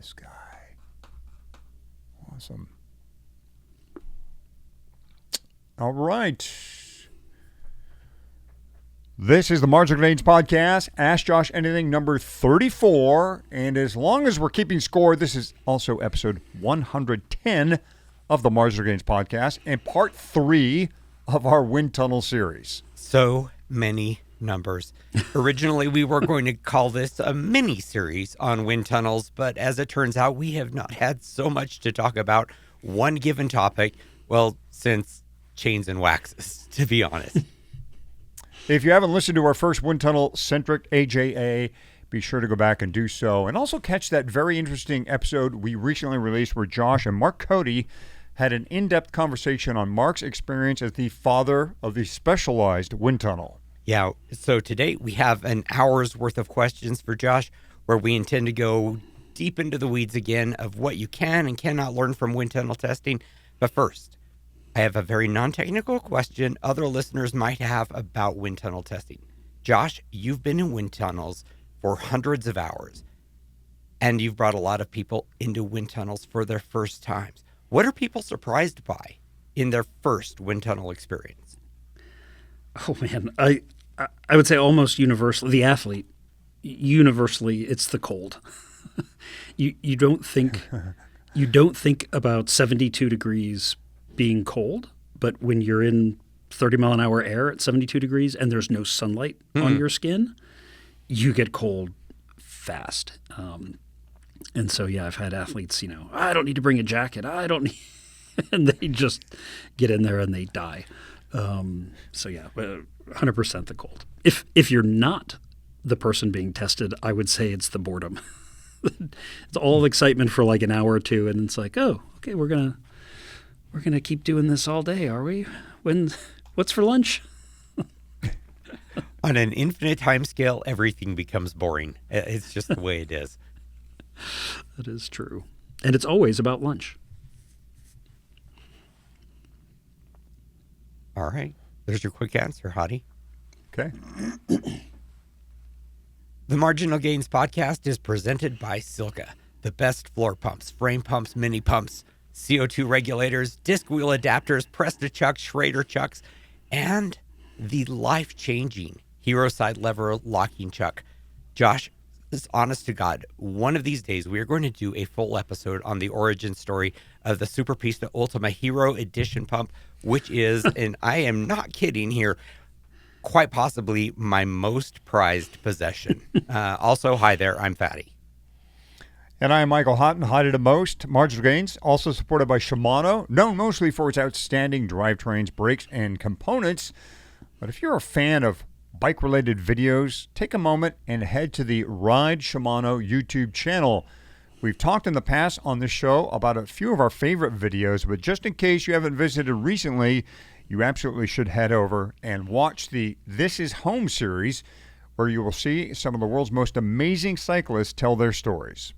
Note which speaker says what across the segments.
Speaker 1: this guy. Awesome. All right. This is the Marginal Gains Podcast. Ask Josh Anything number 34. And as long as we're keeping score, this is also episode 110 of the Marginal Gains Podcast and part 3 of our wind tunnel series.
Speaker 2: So many numbers. Originally, we were going to call this a mini series on wind tunnels, but as it turns out, we have not had so much to talk about one given topic, well, since chains and waxes, to be honest.
Speaker 1: If you haven't listened to our first wind tunnel centric AJA, be sure to go back and do so. And also catch that very interesting episode we recently released where Josh and Mark Cody had an in-depth conversation on Mark's experience as the father of the specialized wind tunnel.
Speaker 2: Yeah, so today we have an hour's worth of questions for Josh where we intend to go deep into the weeds again of what you can and cannot learn from wind tunnel testing. But first, I have a very non-technical question other listeners might have about wind tunnel testing. Josh, you've been in wind tunnels for hundreds of hours, and you've brought a lot of people into wind tunnels for their first times. What are people surprised by in their first wind tunnel experience?
Speaker 3: Oh, man. I would say almost universally, the athlete, universally, it's the cold. You don't think about 72 degrees being cold, but when you're in 30 mile an hour air at 72 degrees and there's no sunlight on your skin, you get cold fast. And so, yeah, I've had athletes, I don't need to bring a jacket. I don't need, and they just get in there and they die. So yeah, 100% the cold. If you're not the person being tested, I would say it's the boredom. It's all excitement for like an hour or two, and it's like, oh, okay, we're gonna keep doing this all day, are we? What's for lunch?
Speaker 2: On an infinite time scale, everything becomes boring. It's just the way it is.
Speaker 3: That is true, and it's always about lunch.
Speaker 2: All right. There's your quick answer, Hottie.
Speaker 1: Okay.
Speaker 2: The Marginal Gains Podcast is presented by SILCA, the best floor pumps, frame pumps, mini pumps, CO2 regulators, disc wheel adapters, press-to-chuck, Schrader chucks, and the life-changing Hero Side Lever Locking Chuck. Josh, this honest to God, one of these days we are going to do a full episode on the origin story of the Super Pista Ultima Hero Edition pump, which is, and I am not kidding here, quite possibly my most prized possession. Also, hi there, I'm Fatty.
Speaker 1: And I am Michael Houghton, Hottie the most. Marginal Gains, also supported by Shimano, known mostly for its outstanding drivetrains, brakes, and components. But if you're a fan of bike-related videos, take a moment and head to the Ride Shimano YouTube channel. We've talked in the past on this show about a few of our favorite videos, but just in case you haven't visited recently, you absolutely should head over and watch the This Is Home series, where you will see some of the world's most amazing cyclists tell their stories.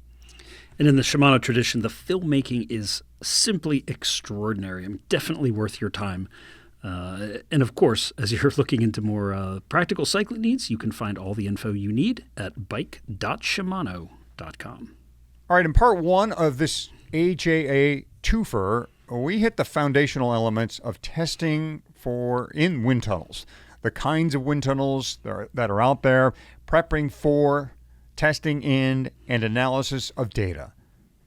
Speaker 3: And in the Shimano tradition, the filmmaking is simply extraordinary and definitely worth your time. And of course, as you're looking into more practical cycling needs, you can find all the info you need at bike.shimano.com.
Speaker 1: All right, in part 1 of this AJA twofer, we hit the foundational elements of testing in wind tunnels, the kinds of wind tunnels that are out there, prepping for, testing in, and analysis of data.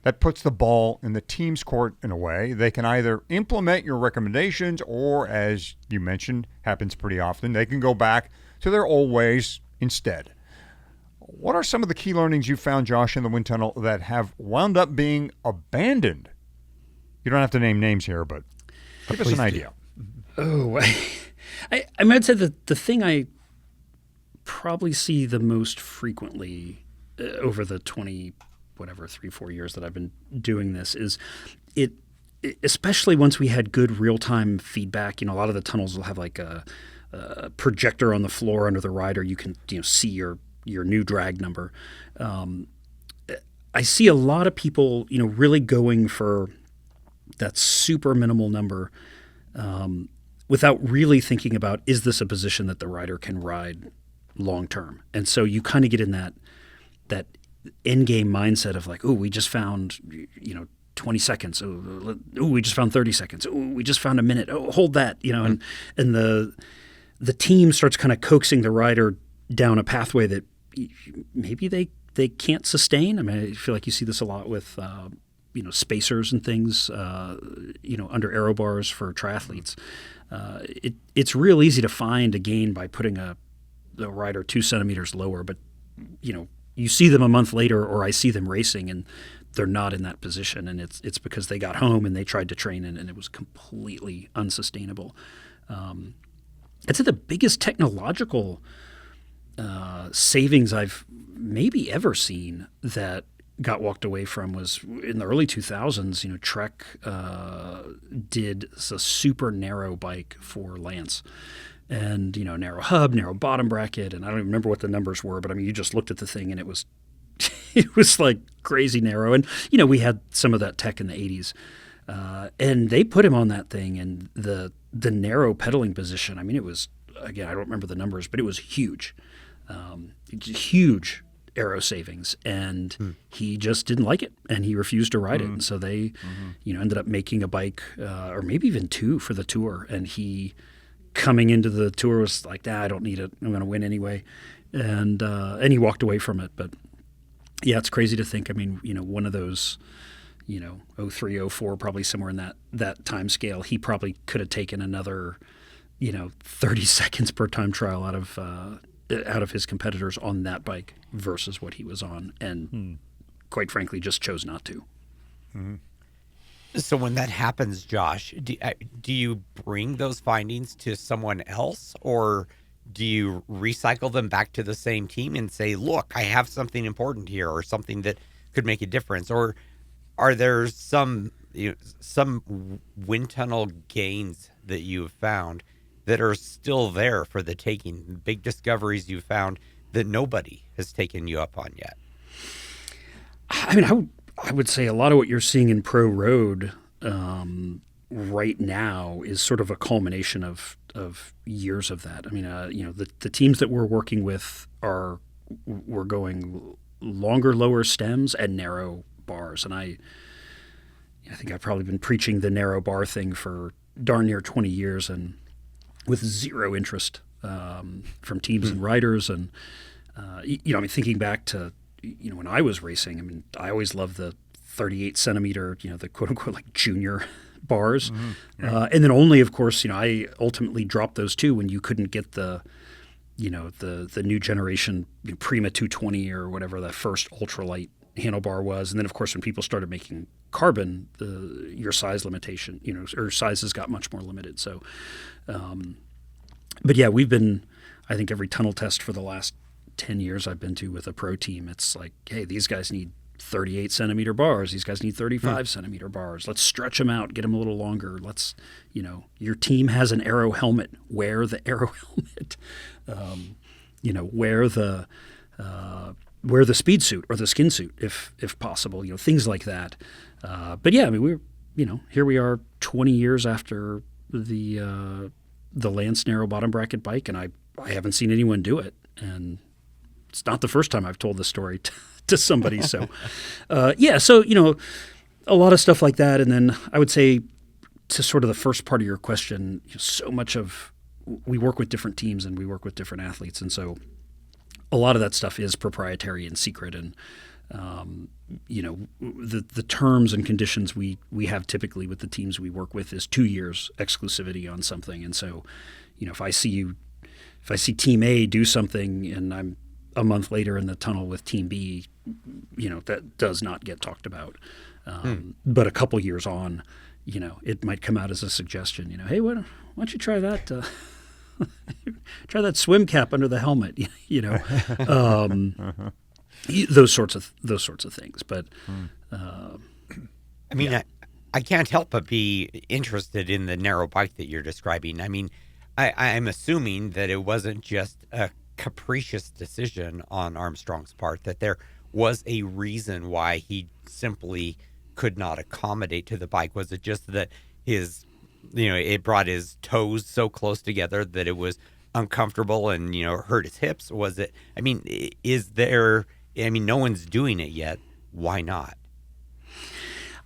Speaker 1: That puts the ball in the team's court in a way. They can either implement your recommendations or, as you mentioned, happens pretty often, they can go back to their old ways instead. What are some of the key learnings you found, Josh, in the wind tunnel that have wound up being abandoned? You don't have to name names here, but give us an idea.
Speaker 3: Oh, I might say that the thing I probably see the most frequently over the 3-4 years that I've been doing this is it, especially once we had good real-time feedback. A lot of the tunnels will have like a projector on the floor under the rider. You can see your new drag number. I see a lot of people really going for that super minimal number without really thinking about, is this a position that the rider can ride long term? And so you kind of get in that end game mindset of like, oh, we just found 20 seconds. Oh, we just found 30 seconds. Oh, we just found a minute. Oh, hold that. And the team starts kind of coaxing the rider down a pathway that maybe they can't sustain. I mean, I feel like you see this a lot with spacers and things. Under aero bars for triathletes. It's real easy to find a gain by putting a rider 2 centimeters lower, but you see them a month later, or I see them racing, and they're not in that position, and it's because they got home and they tried to train in, and it was completely unsustainable. I'd say the biggest technological savings I've maybe ever seen that got walked away from was in the early 2000s. Trek did a super narrow bike for Lance. And, narrow hub, narrow bottom bracket, and I don't even remember what the numbers were, but I mean, you just looked at the thing and it was like crazy narrow. And, we had some of that tech in the 80s. And they put him on that thing, and the narrow pedaling position, I mean, it was, again, I don't remember the numbers, but it was huge. Huge aero savings, and he just didn't like it, and he refused to ride it. And so they, ended up making a bike, or maybe even 2 for the tour, and he coming into the tour was like, I don't need it. I'm going to win anyway. And he walked away from it. But yeah, it's crazy to think. I mean, one of those, 03, 04, probably somewhere in that time scale, he probably could have taken another, 30 seconds per time trial out of his competitors on that bike versus what he was on. And quite frankly, just chose not to.
Speaker 1: Mm-hmm.
Speaker 2: So when that happens, Josh, do you bring those findings to someone else, or do you recycle them back to the same team and say, look, I have something important here, or something that could make a difference? Or are there some wind tunnel gains that you've found that are still there for the taking, big discoveries you found that nobody has taken you up on yet?
Speaker 3: I mean, I would say a lot of what you're seeing in pro road right now is sort of a culmination of years of that. I mean, the teams that we're working with we're going longer, lower stems and narrow bars. And I think I've probably been preaching the narrow bar thing for darn near 20 years, and with zero interest from teams and riders. And I mean, thinking back to when I was racing, I mean, I always loved the 38 centimeter, the quote unquote like junior bars. And then only, of course, I ultimately dropped those too when you couldn't get the new generation Prima 220 or whatever that first ultralight handlebar was. And then, of course, when people started making carbon, your size limitation, or sizes got much more limited. So, but yeah, we've been, I think every tunnel test for the last 10 years I've been to with a pro team, it's like, hey, these guys need 38 centimeter bars. These guys need 35 centimeter bars. Let's stretch them out, get them a little longer. Let's, your team has an Aero helmet. Wear the Aero helmet. Wear the speed suit or the skin suit if possible. Things like that. But yeah, I mean, here we are 20 years after the Lance narrow bottom bracket bike, and I haven't seen anyone do it. And it's not the first time I've told this story to somebody. So, so, a lot of stuff like that. And then I would say to sort of the first part of your question, so much of, we work with different teams and we work with different athletes. And so a lot of that stuff is proprietary and secret. And, the terms and conditions we have typically with the teams we work with is 2 years exclusivity on something. And so, if I see team A do something and I'm a month later in the tunnel with team B, that does not get talked about. But a couple years on, it might come out as a suggestion, hey, why don't you try that? Try that swim cap under the helmet, those sorts of things. But
Speaker 2: I mean, I can't help but be interested in the narrow bike that you're describing. I mean, I'm assuming that it wasn't just a capricious decision on Armstrong's part, that there was a reason why he simply could not accommodate to the bike. Was it just that it brought his toes so close together that it was uncomfortable and, hurt his hips? Was it, I mean, is there I mean, no one's doing it yet. Why not?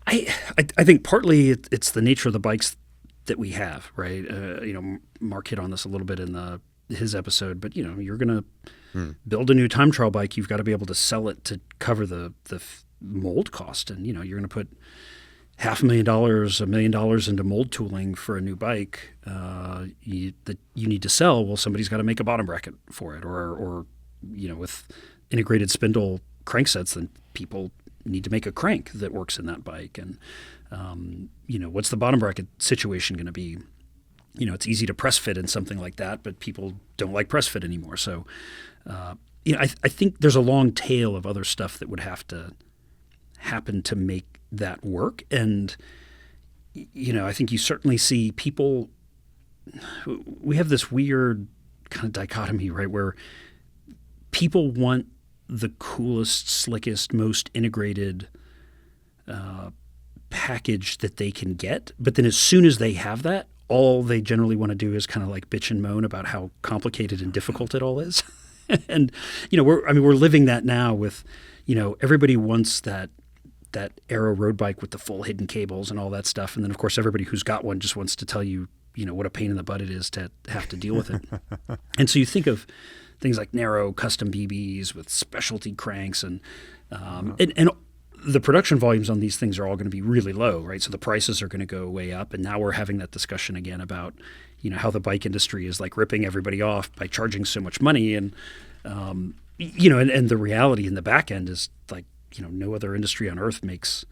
Speaker 3: I think partly it's the nature of the bikes that we have, right? Mark hit on this a little bit in his episode, but you're going to build a new time trial bike. You've got to be able to sell it to cover the mold cost, and you're going to put $500,000, $1 million into mold tooling for a new bike that you need to sell. Well, somebody's got to make a bottom bracket for it, or with integrated spindle cranksets, then people need to make a crank that works in that bike. And what's the bottom bracket situation going to be? It's easy to press fit in something like that, but people don't like press fit anymore. So, I think there's a long tail of other stuff that would have to happen to make that work. And, I think you certainly see people, we have this weird kind of dichotomy, right, where people want the coolest, slickest, most integrated package that they can get. But then as soon as they have that, all they generally want to do is kind of like bitch and moan about how complicated and difficult it all is. And, we're living that now with, everybody wants that Aero road bike with the full hidden cables and all that stuff. And then, of course, everybody who's got one just wants to tell you, what a pain in the butt it is to have to deal with it. And so you think of things like narrow custom BBs with specialty cranks and the production volumes on these things are all going to be really low, right? So the prices are going to go way up. And now we're having that discussion again about, how the bike industry is like ripping everybody off by charging so much money. And, and the reality in the back end is like, no other industry on earth makes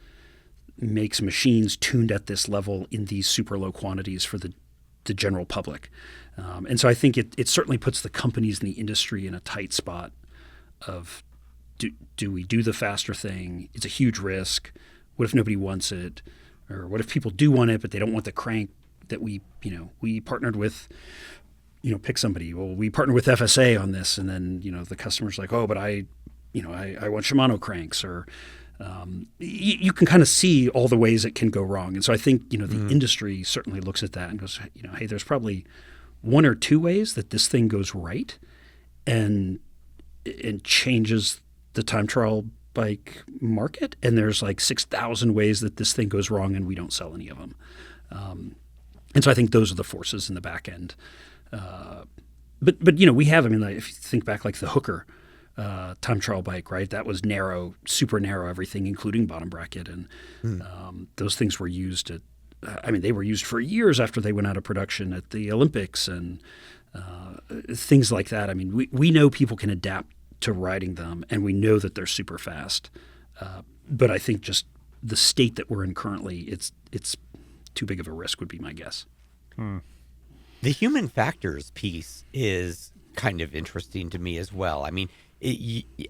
Speaker 3: machines tuned at this level in these super low quantities for the general public. And so I think it certainly puts the companies in the industry in a tight spot of, do we do the faster thing? It's a huge risk. What if nobody wants it? Or what if people do want it, but they don't want the crank that we partnered with, pick somebody. Well, we partnered with FSA on this. And then, the customer's like, oh, but I want Shimano cranks, or you can kind of see all the ways it can go wrong. And so I think, the industry certainly looks at that and goes, hey, there's probably one or two ways that this thing goes right and changes the time trial bike market. And there's like 6,000 ways that this thing goes wrong and we don't sell any of them. And so I think those are the forces in the back end. But we have, if you think back like the Hooker time trial bike, right? That was narrow, super narrow, everything, including bottom bracket. And those things were used they were used for years after they went out of production at the Olympics and things like that. We know people can adapt to riding them, and we know that they're super fast. But I think just the state that we're in currently, it's too big of a risk would be my guess.
Speaker 2: The human factors piece is kind of interesting to me as well.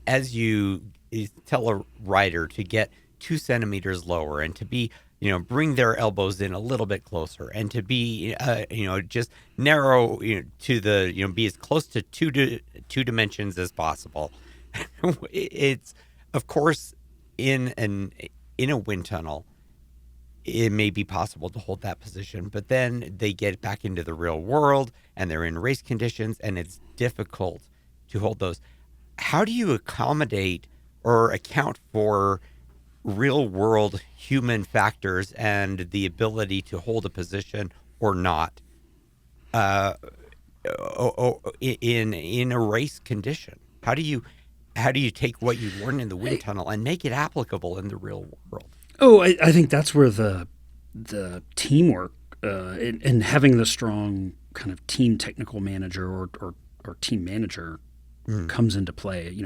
Speaker 2: As you tell a rider to get 2 centimeters lower and to be, bring their elbows in a little bit closer and to be, just narrow, to the, be as close to two dimensions as possible. It's, of course, in a wind tunnel, it may be possible to hold that position, but then they get back into the real world and they're in race conditions and it's difficult to hold those. How do you accommodate or account for real world human factors and the ability to hold a position or not in a race condition? How do you take what you learn in the wind tunnel and make it applicable in the real world?
Speaker 3: Oh, I think that's where the teamwork and having the strong kind of team technical manager or team manager comes into play.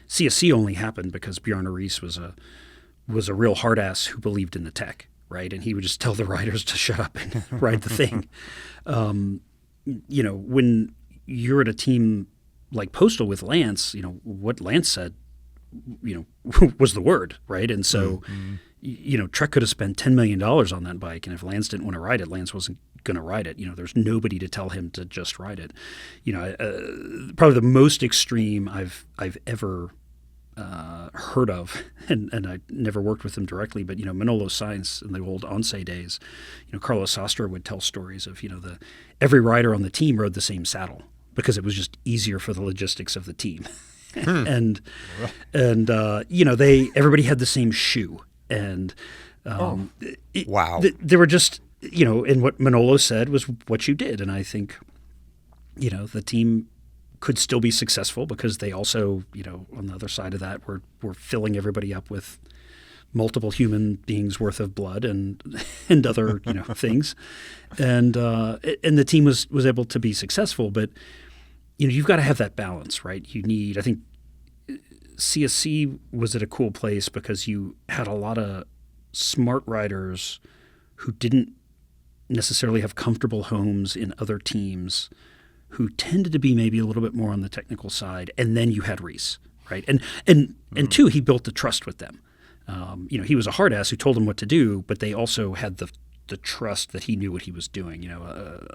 Speaker 3: CSC only happened because Bjarne Riis was a real hard ass who believed in the tech, right? And he would just tell the riders to shut up and ride the thing. When you're at a team like Postal with Lance, what Lance said, was the word, right? And so, Trek could have spent $10 million on that bike, and if Lance didn't want to ride it, Lance wasn't going to ride it. There's nobody to tell him to just ride it. Probably the most extreme I've ever heard of, and I never worked with him directly, but Manolo Sainz in the old Once days, Carlos Sastre would tell stories of every rider on the team rode the same saddle because it was just easier for the logistics of the team. and everybody had the same shoe, and
Speaker 2: Wow.
Speaker 3: they were just and what Manolo said was what you did, and I think the team could still be successful because they also on the other side of that were filling everybody up with multiple human beings worth of blood and other things, and the team was able to be successful. But you've got to have that balance, right? I think CSC was at a cool place because you had a lot of smart riders who didn't necessarily have comfortable homes in other teams, who tended to be maybe a little bit more on the technical side, and then you had Reese, right? And two, he built the trust with them. He was a hard ass who told them what to do, but they also had the trust that he knew what he was doing.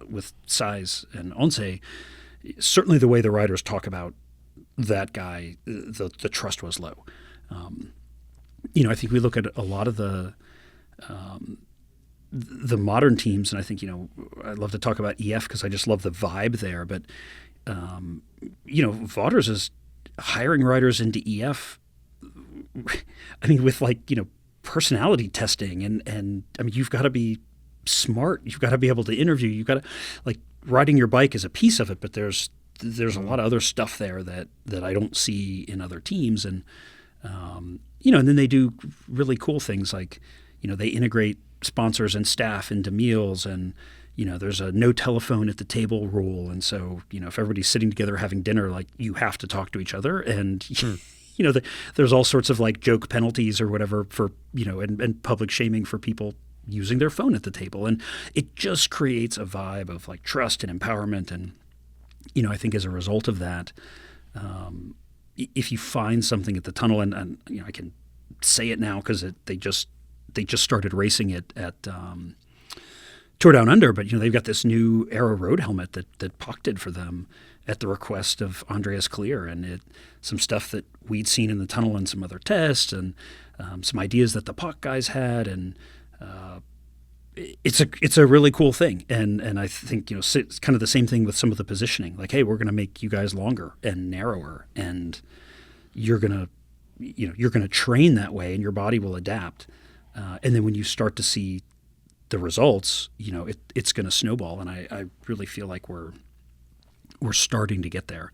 Speaker 3: With Sais and Once, certainly the way the riders talk about that guy, the trust was low. I think we look at a lot of the modern teams, and I think I love to talk about EF because I just love the vibe there. But Vaughters is hiring riders into EF. I mean, with personality testing, and I mean, you've got to be smart. You've got to be able to interview. You've got to riding your bike is a piece of it, but there's a lot of other stuff there that I don't see in other teams, and and then they do really cool things like they integrate sponsors and staff into meals, and there's a no telephone at the table rule, and so if everybody's sitting together having dinner, you have to talk to each other, and there's all sorts of joke penalties or whatever for and public shaming for people using their phone at the table, and it just creates a vibe of trust and empowerment. And I think as a result of that, if you find something at the tunnel, and I can say it now because they just started racing it at Tour Down Under, but they've got this new Aero road helmet that Puck did for them at the request of Andreas Clear, and some stuff that we'd seen in the tunnel and some other tests, and some ideas that the Puck guys had, and it's a really cool thing. And I think it's kind of the same thing with some of the positioning. Hey, we're going to make you guys longer and narrower, and you're gonna train that way, and your body will adapt. And then when you start to see the results, it's going to snowball. And I really feel like we're starting to get there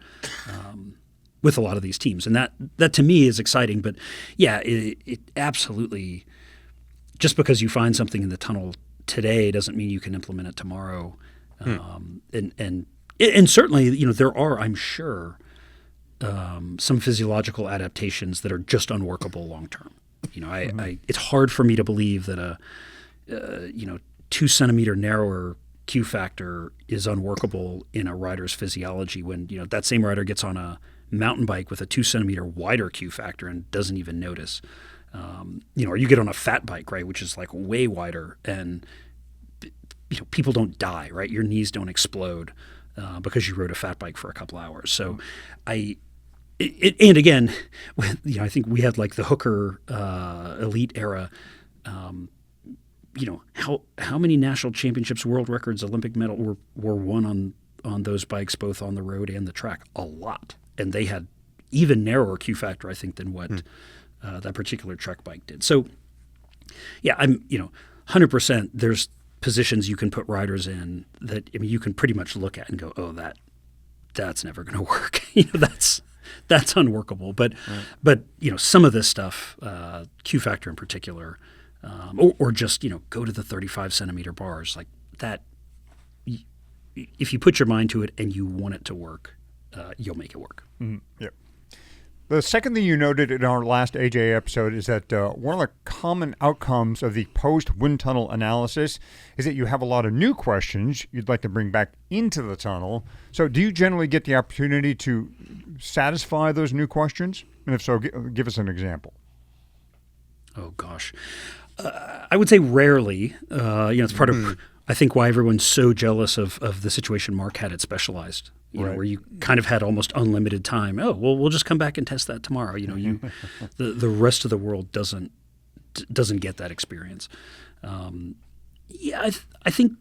Speaker 3: with a lot of these teams, and that to me is exciting. But yeah, it absolutely. Just because you find something in the tunnel today doesn't mean you can implement it tomorrow. And certainly, there are, I'm sure, some physiological adaptations that are just unworkable long term. It's hard for me to believe that a 2 centimeter narrower Q factor is unworkable in a rider's physiology when that same rider gets on a mountain bike with a 2 centimeter wider Q factor and doesn't even notice. Or you get on a fat bike, right, which is way wider, and people don't die, right? Your knees don't explode because you rode a fat bike for a couple hours. So, and again, I think we had the Hooker elite era. How many national championships, world records, Olympic medal were won on those bikes, both on the road and the track? A lot, and they had even narrower Q factor, I think, than what. That particular trek bike did. So, yeah, I'm 100%. There's positions you can put riders in that you can pretty much look at and go, oh, that's never going to work. That's unworkable. But some of this stuff, Q factor in particular, or just go to the 35 centimeter bars like that. If you put your mind to it and you want it to work, you'll make it work.
Speaker 1: Mm-hmm. Yep. The second thing you noted in our last AJ episode is that one of the common outcomes of the post-wind tunnel analysis is that you have a lot of new questions you'd like to bring back into the tunnel. So do you generally get the opportunity to satisfy those new questions? And if so, give us an example.
Speaker 3: Oh, gosh. I would say rarely. It's part of, I think, why everyone's so jealous of the situation Mark had at Specialized. Where you kind of had almost unlimited time. Oh, well, we'll just come back and test that tomorrow. The rest of the world doesn't get that experience. I think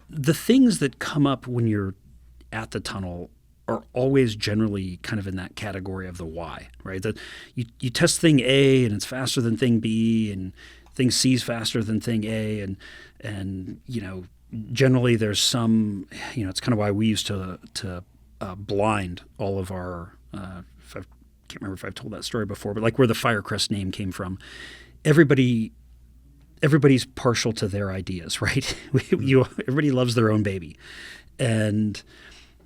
Speaker 3: the things that come up when you're at the tunnel are always generally kind of in that category of the why, right? That you test thing A and it's faster than thing B, and thing C is faster than thing A, and generally there's some, it's kind of why we used to blind all of our. Can't remember if I've told that story before, but like where the Firecrest name came from, everybody's partial to their ideas, right? Everybody loves their own baby, and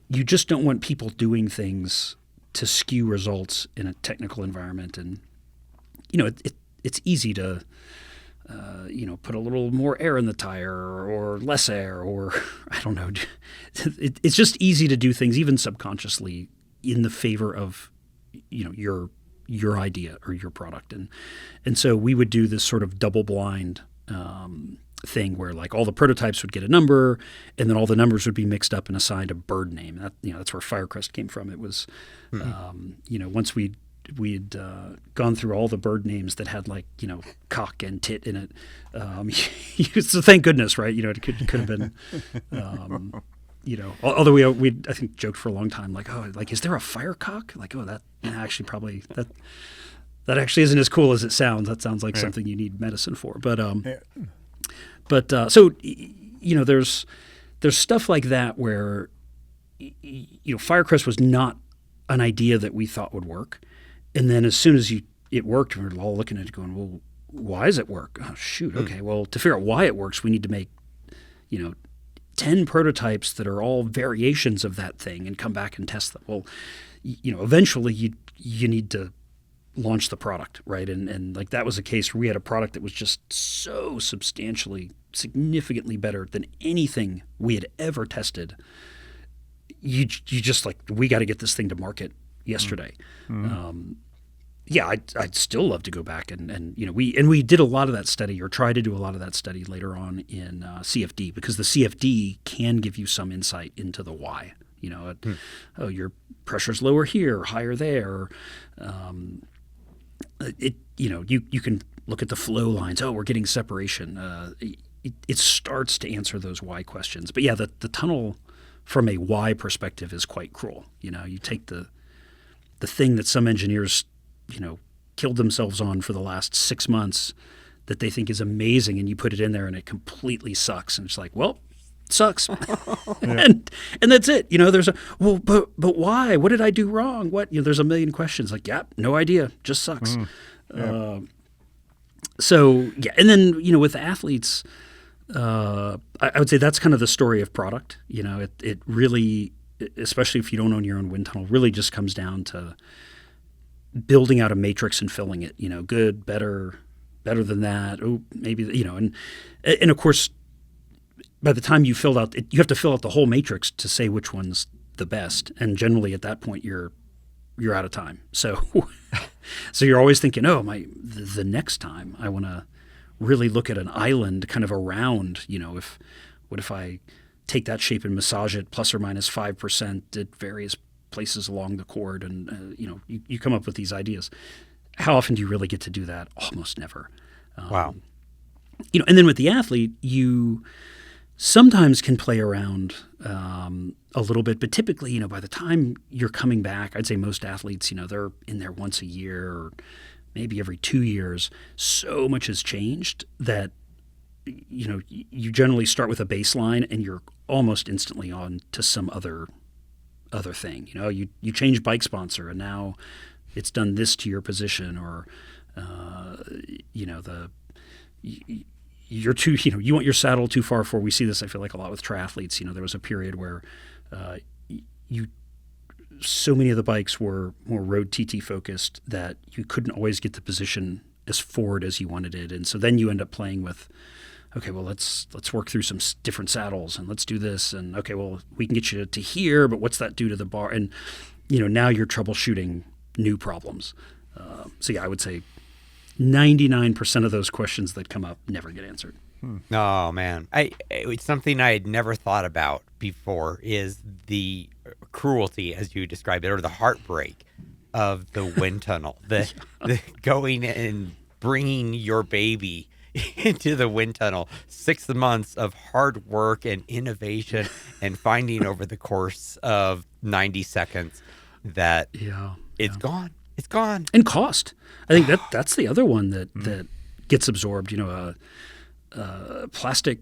Speaker 3: you just don't want people doing things to skew results in a technical environment. And it's easy to put a little more air in the tire or less air, or I don't know. It's just easy to do things even subconsciously in the favor of your idea or your product. And so we would do this sort of double blind thing where like all the prototypes would get a number, and then all the numbers would be mixed up and assigned a bird name. That's where Firecrest came from. It was, once we had gone through all the bird names that had like, cock and tit in it. So thank goodness, right? It could have been, although we I think joked for a long time, like, oh, like, is there a firecock? Like, oh, that actually probably that actually isn't as cool as it sounds. That sounds like something you need medicine for. But so there's stuff like that where Firecrest was not an idea that we thought would work, and then as soon as it worked, we were all looking at it going, well, why does it work? Oh shoot, okay, well, to figure out why it works, we need to make 10 prototypes that are all variations of that thing and come back and test them. Well, eventually you need to launch the product, right? And like that was a case where we had a product that was just so significantly better than anything we had ever tested. You just like, we got to get this thing to market yesterday. Mm-hmm. I'd still love to go back and we did a lot of that study, or tried to do a lot of that study later on in CFD, because the CFD can give you some insight into the why. Oh, your pressure's lower here, higher there. You can look at the flow lines. Oh, we're getting separation. It starts to answer those why questions. But yeah, the tunnel from a why perspective is quite cruel. You take the thing that some engineers killed themselves on for the last 6 months that they think is amazing, and you put it in there and it completely sucks. And it's like, well, it sucks. and that's it. There's but why? What did I do wrong? What? There's a million questions. Like, yeah, no idea. Just sucks. So yeah. And then, with athletes, I would say that's kind of the story of product. It really, especially if you don't own your own wind tunnel, really just comes down to building out a matrix and filling it, good, better than that. Oh, maybe, and of course, by the time you filled out, you have to fill out the whole matrix to say which one's the best. And generally at that point, you're out of time. So, so you're always thinking, oh, the next time I want to really look at an island kind of around, what if I take that shape and massage it plus or minus 5% at various places along the chord, and you come up with these ideas. How often do you really get to do that? Almost never.
Speaker 2: Wow.
Speaker 3: And then with the athlete, you sometimes can play around a little bit, but typically, by the time you're coming back, I'd say most athletes, they're in there once a year or maybe every 2 years. So much has changed that you generally start with a baseline and you're almost instantly on to some other thing. You change bike sponsor and now it's done this to your position, or you're too, you want your saddle too far forward. We see this, I feel like, a lot with triathletes. There was a period where so many of the bikes were more road TT focused that you couldn't always get the position as forward as you wanted it, and so then you end up playing with, okay, well, let's work through some different saddles and let's do this. And okay, well, we can get you to here, but what's that do to the bar? And, now you're troubleshooting new problems. So yeah, I would say 99% of those questions that come up never get answered.
Speaker 2: Oh man. It's something I had never thought about before, is the cruelty, as you described it, or the heartbreak of the wind tunnel, the going and bringing your baby into the wind tunnel. 6 months of hard work and innovation and finding over the course of 90 seconds that it's gone. It's gone.
Speaker 3: And cost. I think that's the other one that gets absorbed. Plastic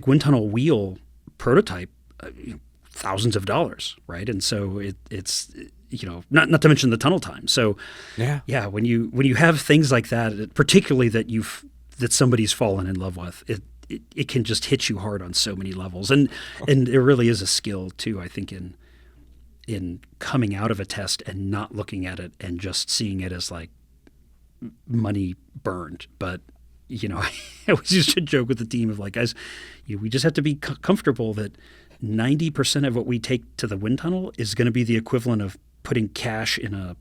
Speaker 3: wind tunnel wheel prototype, thousands of dollars, right? And so it's not to mention the tunnel time. So when you have things like that, particularly that somebody's fallen in love with, it can just hit you hard on so many levels. And it really is a skill too, I think, in coming out of a test and not looking at it and just seeing it as like money burned. But I always used to joke with the team of like, guys, we just have to be comfortable that 90% of what we take to the wind tunnel is going to be the equivalent of putting cash in a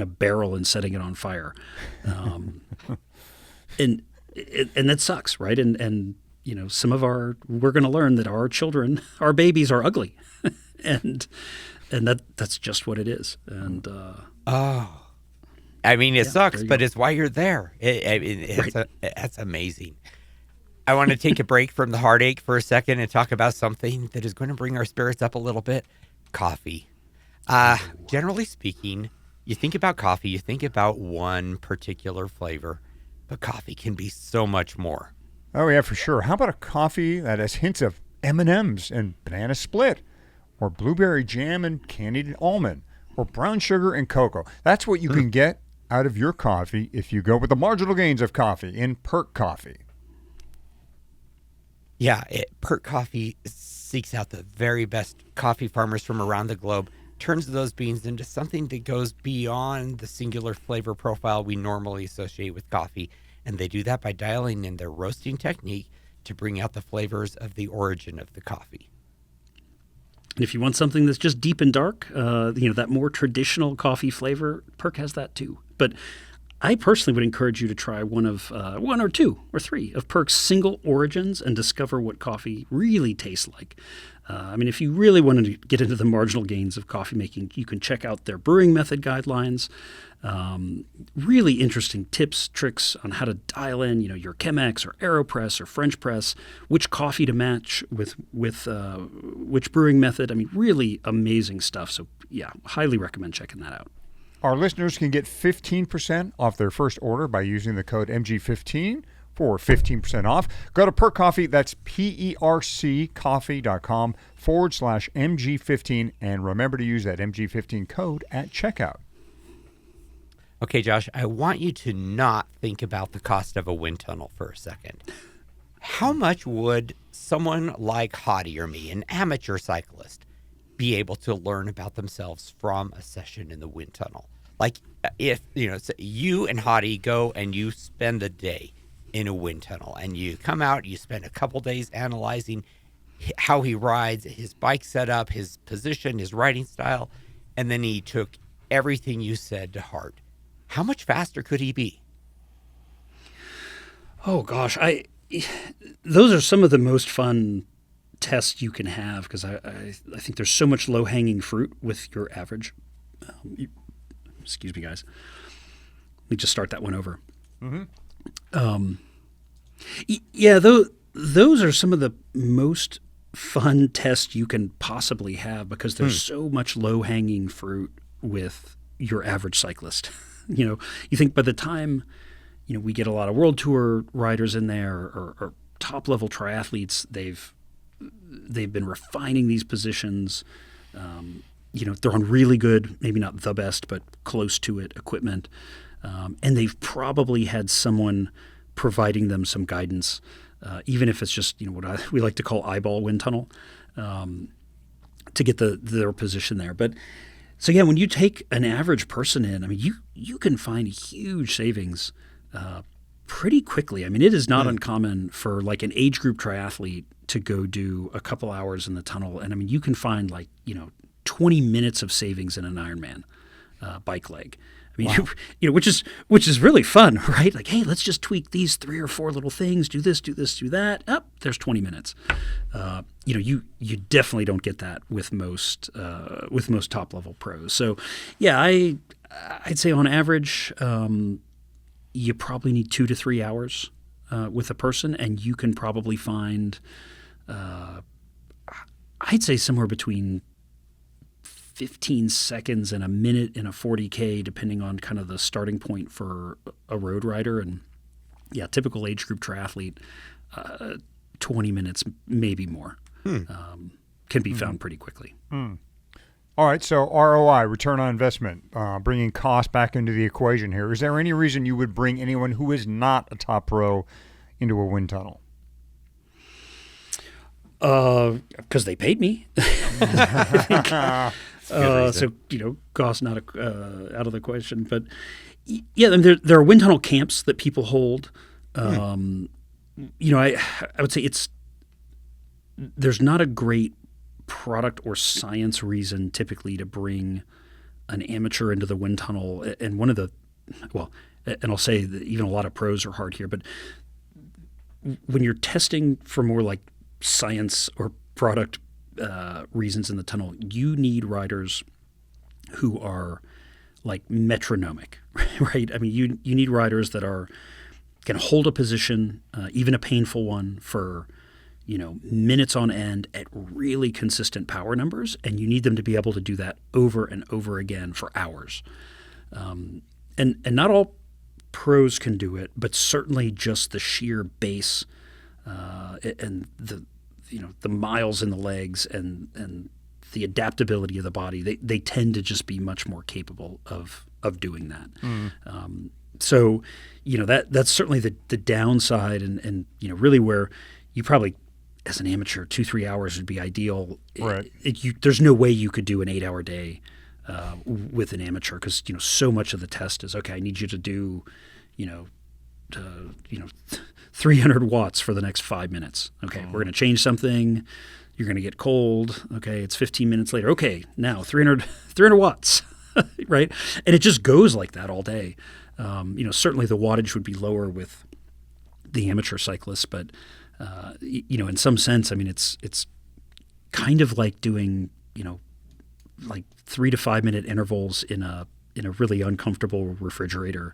Speaker 3: barrel and setting it on fire. And that sucks, right? And we're going to learn that our children, our babies are ugly. and that's just what it is. And
Speaker 2: it sucks, but it's why you're there. That's amazing. I want to take a break from the heartache for a second and talk about something that is going to bring our spirits up a little bit. Coffee. Generally speaking, you think about coffee, you think about one particular flavor, but coffee can be so much more.
Speaker 1: Oh, yeah, for sure. How about a coffee that has hints of M&Ms and banana split, or blueberry jam and candied almond, or brown sugar and cocoa? That's what you can get out of your coffee if you go with the marginal gains of coffee in Perk Coffee.
Speaker 2: Yeah, Perk Coffee seeks out the very best coffee farmers from around the globe, turns those beans into something that goes beyond the singular flavor profile we normally associate with coffee. And they do that by dialing in their roasting technique to bring out the flavors of the origin of the coffee.
Speaker 3: And if you want something that's just deep and dark, that more traditional coffee flavor, Perk has that too. But I personally would encourage you to try one or two or three of Perk's single origins and discover what coffee really tastes like. If you really want to get into the marginal gains of coffee making, you can check out their brewing method guidelines. Really interesting tips, tricks on how to dial in, your Chemex or Aero press or French press, which coffee to match with which brewing method. Really amazing stuff. So yeah, highly recommend checking that out.
Speaker 1: Our listeners can get 15% off their first order by using the code MG15 for 15% off. Go to Perk Coffee, that's perccoffee.com/MG15, and remember to use that MG15 code at checkout.
Speaker 2: Okay, Josh, I want you to not think about the cost of a wind tunnel for a second. How much would someone like Hottie or me, an amateur cyclist, be able to learn about themselves from a session in the wind tunnel? Like if, you and Hottie go and you spend a day in a wind tunnel and you come out, you spend a couple days analyzing how he rides, his bike setup, his position, his riding style, and then he took everything you said to heart. How much faster could he be?
Speaker 3: Oh gosh, those are some of the most fun tests you can have, because I think there's so much low-hanging fruit with your average. Excuse me, guys. Let me just start that one over. Mm-hmm. Those are some of the most fun tests you can possibly have, because there's so much low-hanging fruit with your average cyclist. You think by the time we get a lot of world tour riders in there, or top-level triathletes, they've been refining these positions. They're on really good, maybe not the best, but close to it equipment. And they've probably had someone providing them some guidance, even if it's just, what we like to call eyeball wind tunnel, to get their position there. But so, yeah, when you take an average person in, you can find huge savings pretty quickly. It is not uncommon for like an age group triathlete to go do a couple hours in the tunnel. And you can find 20 minutes of savings in an Ironman bike leg. Wow. Which is really fun, right? Like, hey, let's just tweak these 3 or 4 little things, do this, do that. There's 20 minutes. You definitely don't get that with most top level pros. So yeah, I'd say on average, you probably need 2 to 3 hours with a person, and you can probably find, I'd say somewhere between 15 seconds and a minute in a 40K, depending on kind of the starting point for a road rider. And yeah, typical age group triathlete, 20 minutes, maybe more, can be found pretty quickly.
Speaker 1: All right, so ROI, return on investment, bringing cost back into the equation here. Is there any reason you would bring anyone who is not a top pro into a wind tunnel?
Speaker 3: Because they paid me. So, cost not out of the question. But yeah, there are wind tunnel camps that people hold. I would say there's not a great product or science reason typically to bring an amateur into the wind tunnel. And and I'll say that even a lot of pros are hard here, but when you're testing for more like science or product reasons in the tunnel, you need riders who are like metronomic, right? I mean, you need riders that can hold a position, even a painful one, for minutes on end at really consistent power numbers, and you need them to be able to do that over and over again for hours. And not all pros can do it, but certainly just the sheer base and the miles in the legs and the adaptability of the body, they tend to just be much more capable of doing that. So that's certainly the downside, and really where you probably, as an amateur, 2-3 hours would be ideal.
Speaker 1: Right.
Speaker 3: There's no way you could do an 8-hour day with an amateur, because so much of the test is, okay, I need you to do 300 watts for the next 5 minutes. Okay, we're going to change something. You're going to get cold. Okay, it's 15 minutes later. Okay, now 300 watts, right? And it just goes like that all day. Certainly the wattage would be lower with the amateur cyclists, but in some sense, I mean, it's kind of like doing like 3 to 5 minute intervals in a really uncomfortable refrigerator,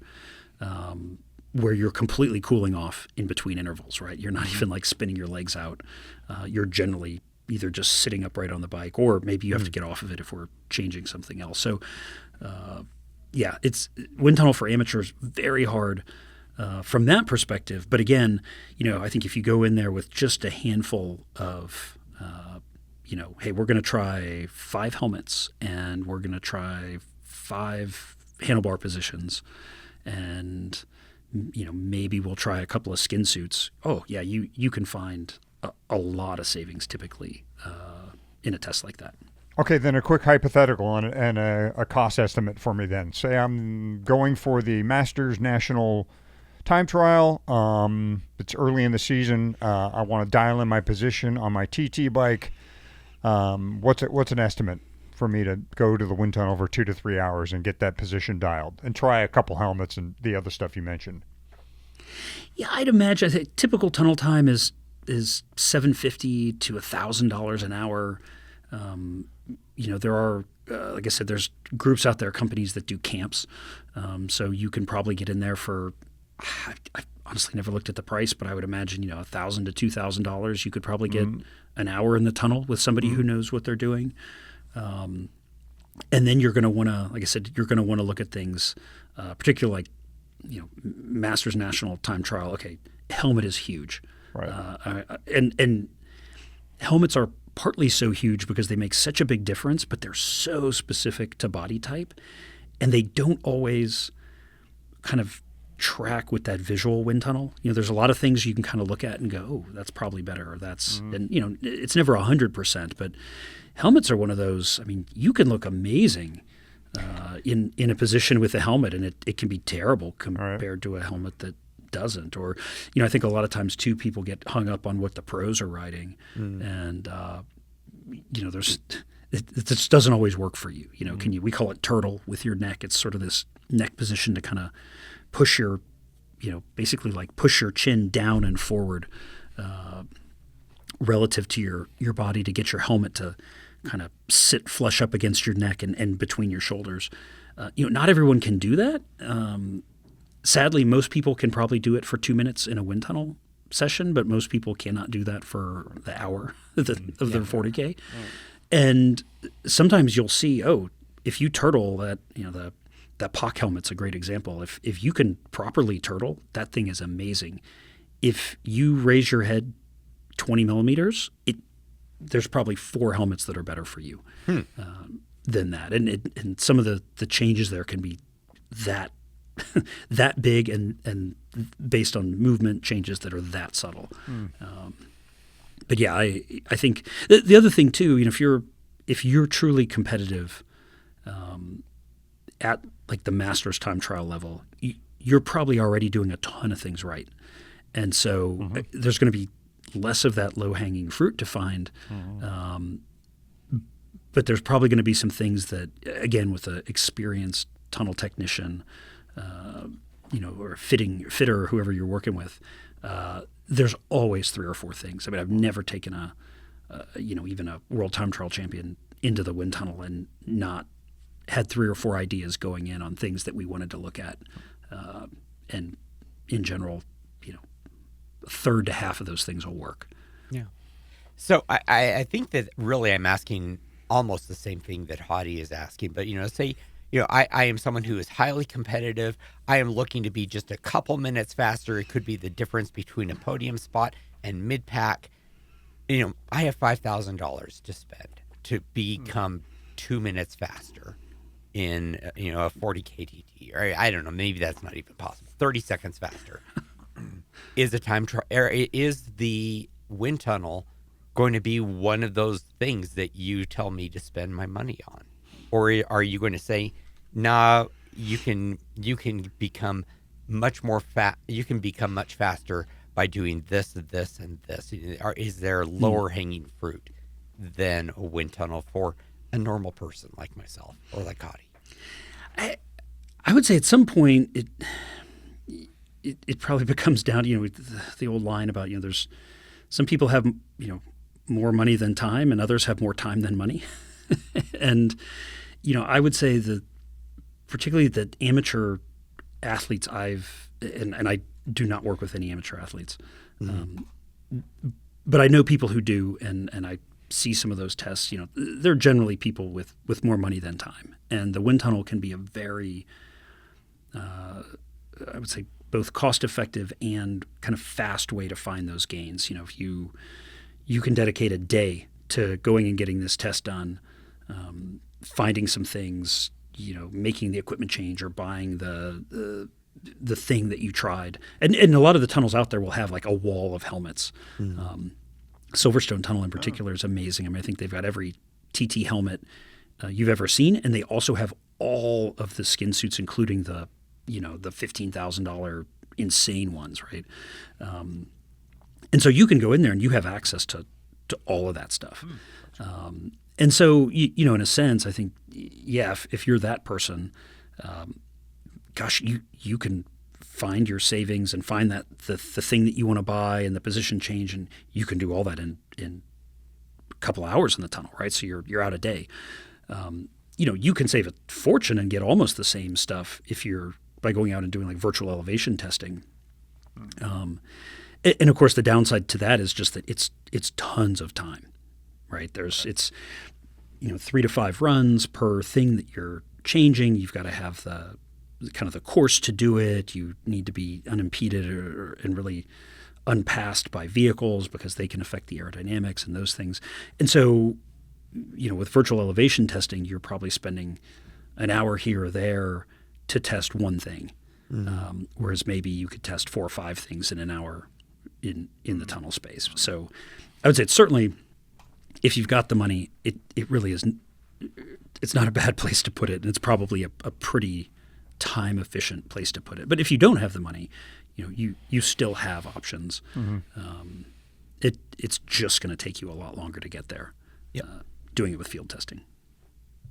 Speaker 3: where you're completely cooling off in between intervals, right? You're not even like spinning your legs out. You're generally either just sitting upright on the bike, or maybe you have to get off of it if we're changing something else. So, it's wind tunnel for amateurs, very hard from that perspective. But again, I think if you go in there with just a handful of, hey, we're going to try 5 helmets, and we're going to try 5 handlebar positions, and maybe we'll try a couple of skin suits. Oh yeah, you can find a lot of savings typically in a test like that.
Speaker 1: Okay, then a quick hypothetical and a cost estimate for me then. Say I'm going for the Masters National time trial. It's early in the season. I want to dial in my position on my TT bike. What's an estimate for me to go to the wind tunnel for 2 to 3 hours and get that position dialed and try a couple helmets and the other stuff you mentioned?
Speaker 3: Yeah, I'd imagine typical tunnel time is $750 to $1,000 an hour. There are, like I said, there's groups out there, companies that do camps. So you can probably get in there for, I've honestly never looked at the price, but I would imagine, $1,000 to $2,000. You could probably get an hour in the tunnel with somebody who knows what they're doing. And then you're going to want to, like I said, you're going to want to look at things, particularly like, Masters National time trial. Okay, helmet is huge.
Speaker 1: Right.
Speaker 3: And helmets are partly so huge because they make such a big difference, but they're so specific to body type, and they don't always kind of track with that visual wind tunnel. There's a lot of things you can kind of look at and go, oh, that's probably better, or that's, and it's never 100%, but helmets are one of those. I mean, you can look amazing in a position with a helmet, and it can be terrible compared to a helmet that doesn't. Or, I think a lot of times too, people get hung up on what the pros are riding, and it just doesn't always work for you. We call it turtle with your neck. It's sort of this neck position to kind of push your, basically like push your chin down and forward relative to your body, to get your helmet to kind of sit flush up against your neck and between your shoulders. Not everyone can do that. sadly, most people can probably do it for 2 minutes in a wind tunnel session, but most people cannot do that for the hour of their 40K. And sometimes you'll see, if you turtle that, that POC helmet's a great example. If you can properly turtle, that thing is amazing. If you raise your head 20 millimeters, there's probably 4 helmets that are better for you than that. And some of the changes there can be that that big and based on movement changes that are that subtle. But yeah, I think the other thing too, if you're truly competitive at like the master's time trial level, you're probably already doing a ton of things right. And so there's going to be less of that low-hanging fruit to find. But there's probably going to be some things that, again, with an experienced tunnel technician, or fitter, or whoever you're working with, there's always 3 or 4 things. I mean, I've never taken even a world time trial champion into the wind tunnel and not had 3 or 4 ideas going in on things that we wanted to look at. And in general, a third to half of those things will work.
Speaker 2: Yeah. So I think that really I'm asking almost the same thing that Hottie is asking, but say, I am someone who is highly competitive. I am looking to be just a couple minutes faster. It could be the difference between a podium spot and mid-pack. I have $5,000 to spend to become 2 minutes faster in, a 40K TT. Or I don't know, maybe that's not even possible. 30 seconds faster. Is the wind tunnel going to be one of those things that you tell me to spend my money on? Or are you going to say, nah, you can become much more you can become much faster by doing this and this and this? Or is there lower hanging fruit than a wind tunnel for a normal person like myself or like Hottie?
Speaker 3: I would say at some point it probably becomes down to the old line about there's some people have more money than time and others have more time than money. And I would say that particularly the amateur athletes and I do not work with any amateur athletes, but I know people who do, and I see some of those tests. They're generally people with more money than time, and the wind tunnel can be a very I would say both cost-effective and kind of fast way to find those gains. If you can dedicate a day to going and getting this test done, finding some things, making the equipment change or buying the thing that you tried. And a lot of the tunnels out there will have like a wall of helmets. Silverstone Tunnel in particular is amazing. I mean, I think they've got every TT helmet you've ever seen, and they also have all of the skin suits, including the $15,000 insane ones, right? And so you can go in there and you have access to all of that stuff. And so, in a sense, I think, if you're that person, you can find your savings and find that the thing that you want to buy and the position change, and you can do all that in a couple hours in the tunnel, right? So you're out a day. You can save a fortune and get almost the same stuff by going out and doing like virtual elevation testing. And of course, the downside to that is just that it's tons of time, right? It's 3 to 5 runs per thing that you're changing. You've got to have the kind of the course to do it. You need to be unimpeded and really unpassed by vehicles because they can affect the aerodynamics and those things. And so, with virtual elevation testing, you're probably spending an hour here or there to test one thing, whereas maybe you could test 4 or 5 things in an hour in the tunnel space. So I would say it's certainly, if you've got the money, it really is. It's not a bad place to put it, and it's probably a pretty time efficient place to put it. But if you don't have the money, you still have options. It's just going to take you a lot longer to get there. Doing it with field testing.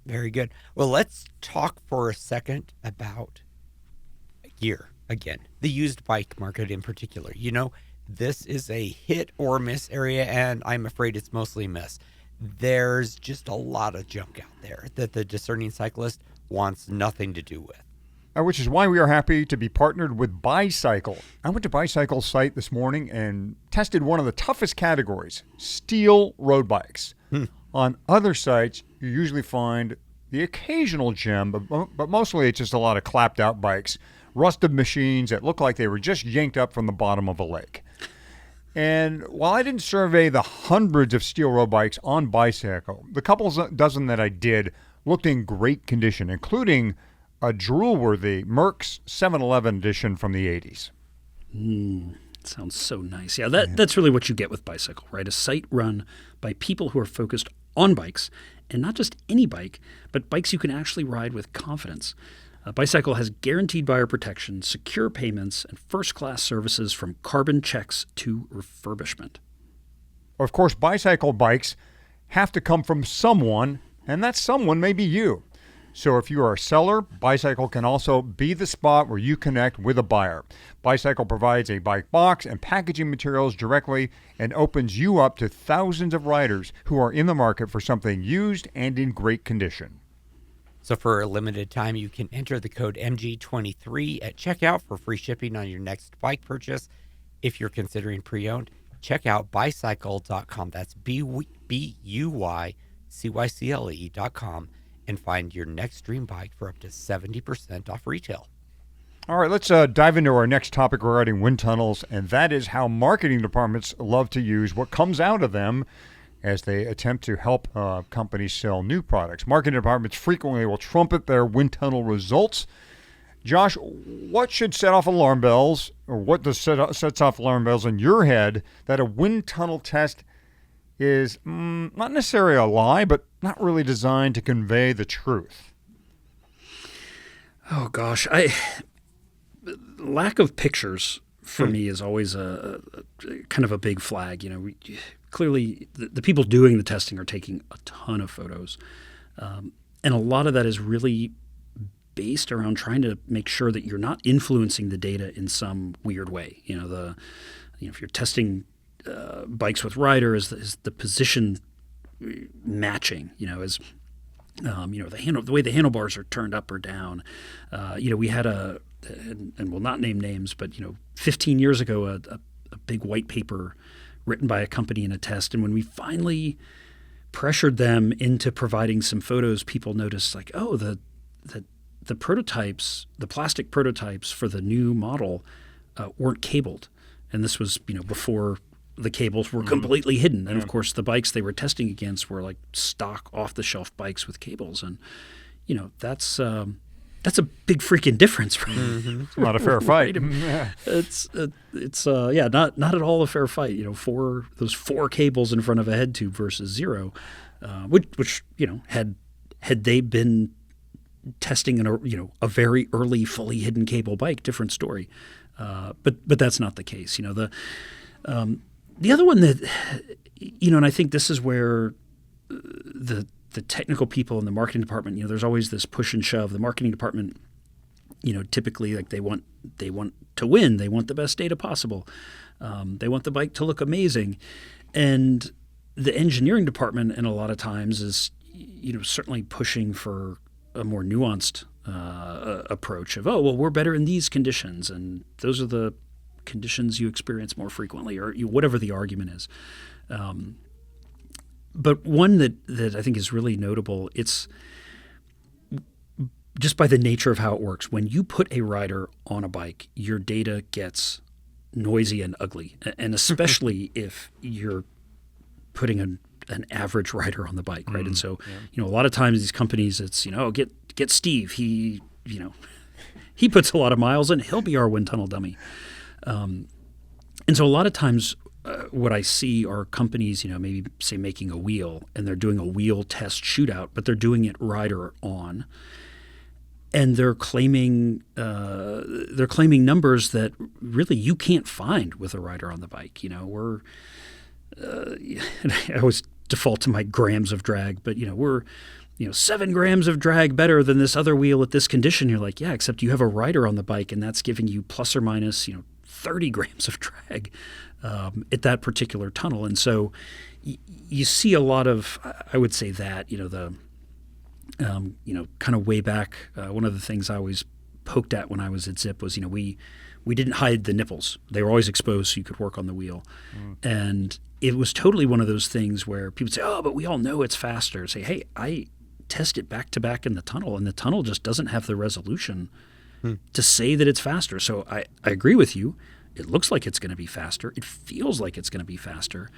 Speaker 2: Very good. Well, let's talk for a second about gear again, the used bike market in particular. This is a hit or miss area, and I'm afraid it's mostly miss. There's just a lot of junk out there that the discerning cyclist wants nothing to do with.
Speaker 1: which is why we are happy to be partnered with Bicycle. I went to Bicycle's site this morning and tested one of the toughest categories, steel road bikes. On other sites, you usually find the occasional gem, but mostly it's just a lot of clapped out bikes, rusted machines that look like they were just yanked up from the bottom of a lake. And while I didn't survey the hundreds of steel road bikes on Bicycle, the couple dozen that I did looked in great condition, including a drool-worthy Merck's 711 edition from the 80s.
Speaker 3: Sounds so nice. Yeah, that's really what you get with Bicycle, right? A site run by people who are focused on bikes, and not just any bike, but bikes you can actually ride with confidence. Bicycle has guaranteed buyer protection, secure payments, and first-class services from carbon checks to refurbishment.
Speaker 1: Of course, Bicycle bikes have to come from someone, and that someone may be you. So if you are a seller, Bicycle can also be the spot where you connect with a buyer. Bicycle provides a bike box and packaging materials directly and opens you up to thousands of riders who are in the market for something used and in great condition.
Speaker 2: So for a limited time, you can enter the code MG23 at checkout for free shipping on your next bike purchase. If you're considering pre-owned, check out bicycle.com. That's BUYCYCLE.com. and find your next dream bike for up to 70% off retail.
Speaker 1: All right, let's dive into our next topic regarding wind tunnels, and that is how marketing departments love to use what comes out of them as they attempt to help companies sell new products. Marketing departments frequently will trumpet their wind tunnel results. Josh, what should set off alarm bells, or what sets off alarm bells in your head that a wind tunnel test is not necessarily a lie, but not really designed to convey the truth?
Speaker 3: Oh gosh, lack of pictures for me is always a kind of a big flag. You know, clearly the people doing the testing are taking a ton of photos, and a lot of that is really based around trying to make sure that you're not influencing the data in some weird way. If you're testing bikes with riders, is the position matching? The way the handlebars are turned up or down. We had and we'll not name names, but 15 years ago, a big white paper written by a company in a test, and when we finally pressured them into providing some photos, people noticed like, oh, the prototypes, the plastic prototypes for the new model weren't cabled, and this was before the cables were completely hidden. And of course, the bikes they were testing against were like stock off-the-shelf bikes with cables. And, that's a big freaking difference. Right?
Speaker 1: Mm-hmm. It's not a fair fight.
Speaker 3: It's not at all a fair fight. Those four cables in front of a head tube versus zero, which had they been testing a very early fully hidden cable bike, different story. But that's not the case. The other one that, and I think this is where the technical people in the marketing department, there's always this push and shove. The marketing department, typically like they want to win. They want the best data possible. They want the bike to look amazing. And the engineering department, and a lot of times is, certainly pushing for a more nuanced approach of, we're better in these conditions, and those are the conditions you experience more frequently, or whatever the argument is. But one that I think is really notable, it's just by the nature of how it works. When you put a rider on a bike, your data gets noisy and ugly, and especially if you're putting an average rider on the bike, right? And so, a lot of times these companies, it's, get Steve. He puts a lot of miles in. He'll be our wind tunnel dummy. And so a lot of times what I see are companies, maybe say making a wheel, and they're doing a wheel test shootout, but they're doing it rider on, and they're claiming numbers that really you can't find with a rider on the bike. I always default to my grams of drag, but we're 7 grams of drag better than this other wheel at this condition. You're like, yeah, except you have a rider on the bike, and that's giving you plus or minus 30 grams of drag at that particular tunnel. And so you see a lot of, I would say that, kind of way back, one of the things I always poked at when I was at Zip was, we didn't hide the nipples. They were always exposed so you could work on the wheel. And it was totally one of those things where people say, oh, but we all know it's faster. Say, hey, I test it back to back in the tunnel, and the tunnel just doesn't have the resolution to say that it's faster. So I agree with you. It looks like it's going to be faster. It feels like it's going to be faster.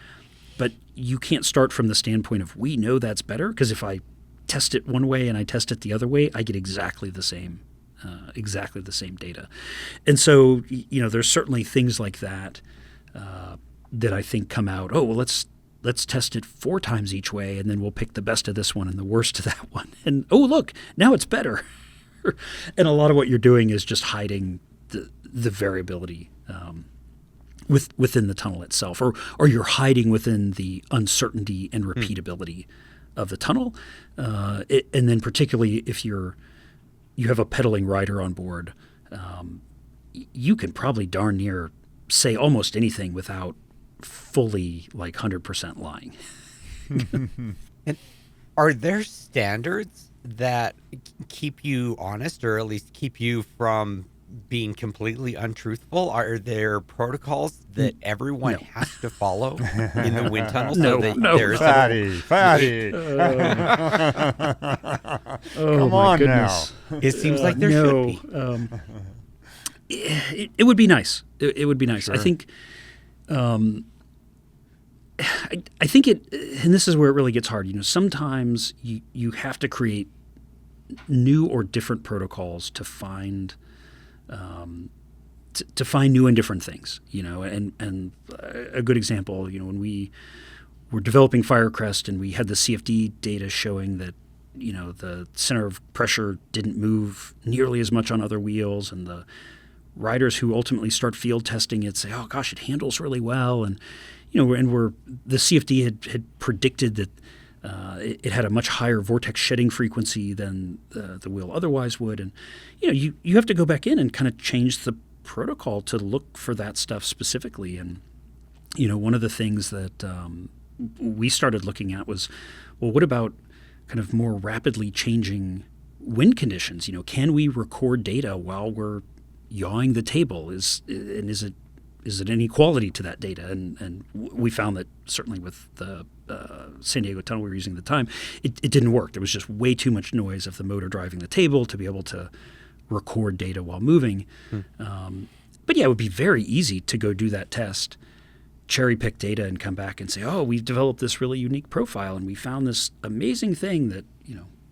Speaker 3: But you can't start from the standpoint of we know that's better, because if I test it one way and I test it the other way, I get exactly the same data. And so, there's certainly things like that that I think come out. Oh, well, let's test it 4 times each way, and then we'll pick the best of this one and the worst of that one. And oh, look, now it's better. And a lot of what you're doing is just hiding the variability within the tunnel itself, or you're hiding within the uncertainty and repeatability of the tunnel. And then particularly if you have a pedaling rider on board, you can probably darn near say almost anything without fully 100% lying.
Speaker 2: And are there standards that keep you honest, or at least keep you from being completely untruthful? Are there protocols that everyone has to follow in the wind tunnel?
Speaker 3: No.
Speaker 2: There's
Speaker 1: Fatty. Come on
Speaker 3: goodness.
Speaker 1: now.
Speaker 2: It seems like there should be.
Speaker 3: It would be nice. It would be nice.
Speaker 1: Sure.
Speaker 3: I think. I think it, and this is where it really gets hard. Sometimes you have to create new or different protocols to find to find new and different things. And a good example. When we were developing Firecrest and we had the CFD data showing that the center of pressure didn't move nearly as much on other wheels, and the riders who ultimately start field testing it say, oh gosh, it handles really well. And the CFD had predicted that it had a much higher vortex shedding frequency than the wheel otherwise would. And you have to go back in and kind of change the protocol to look for that stuff specifically. And one of the things that we started looking at was, well, what about kind of more rapidly changing wind conditions? Can we record data while we're yawing the table? Is it any quality to that data? And we found that certainly with the San Diego tunnel we were using at the time, it didn't work. There was just way too much noise of the motor driving the table to be able to record data while moving. But yeah, it would be very easy to go do that test, cherry pick data, and come back and say, oh, we've developed this really unique profile, and we found this amazing thing that,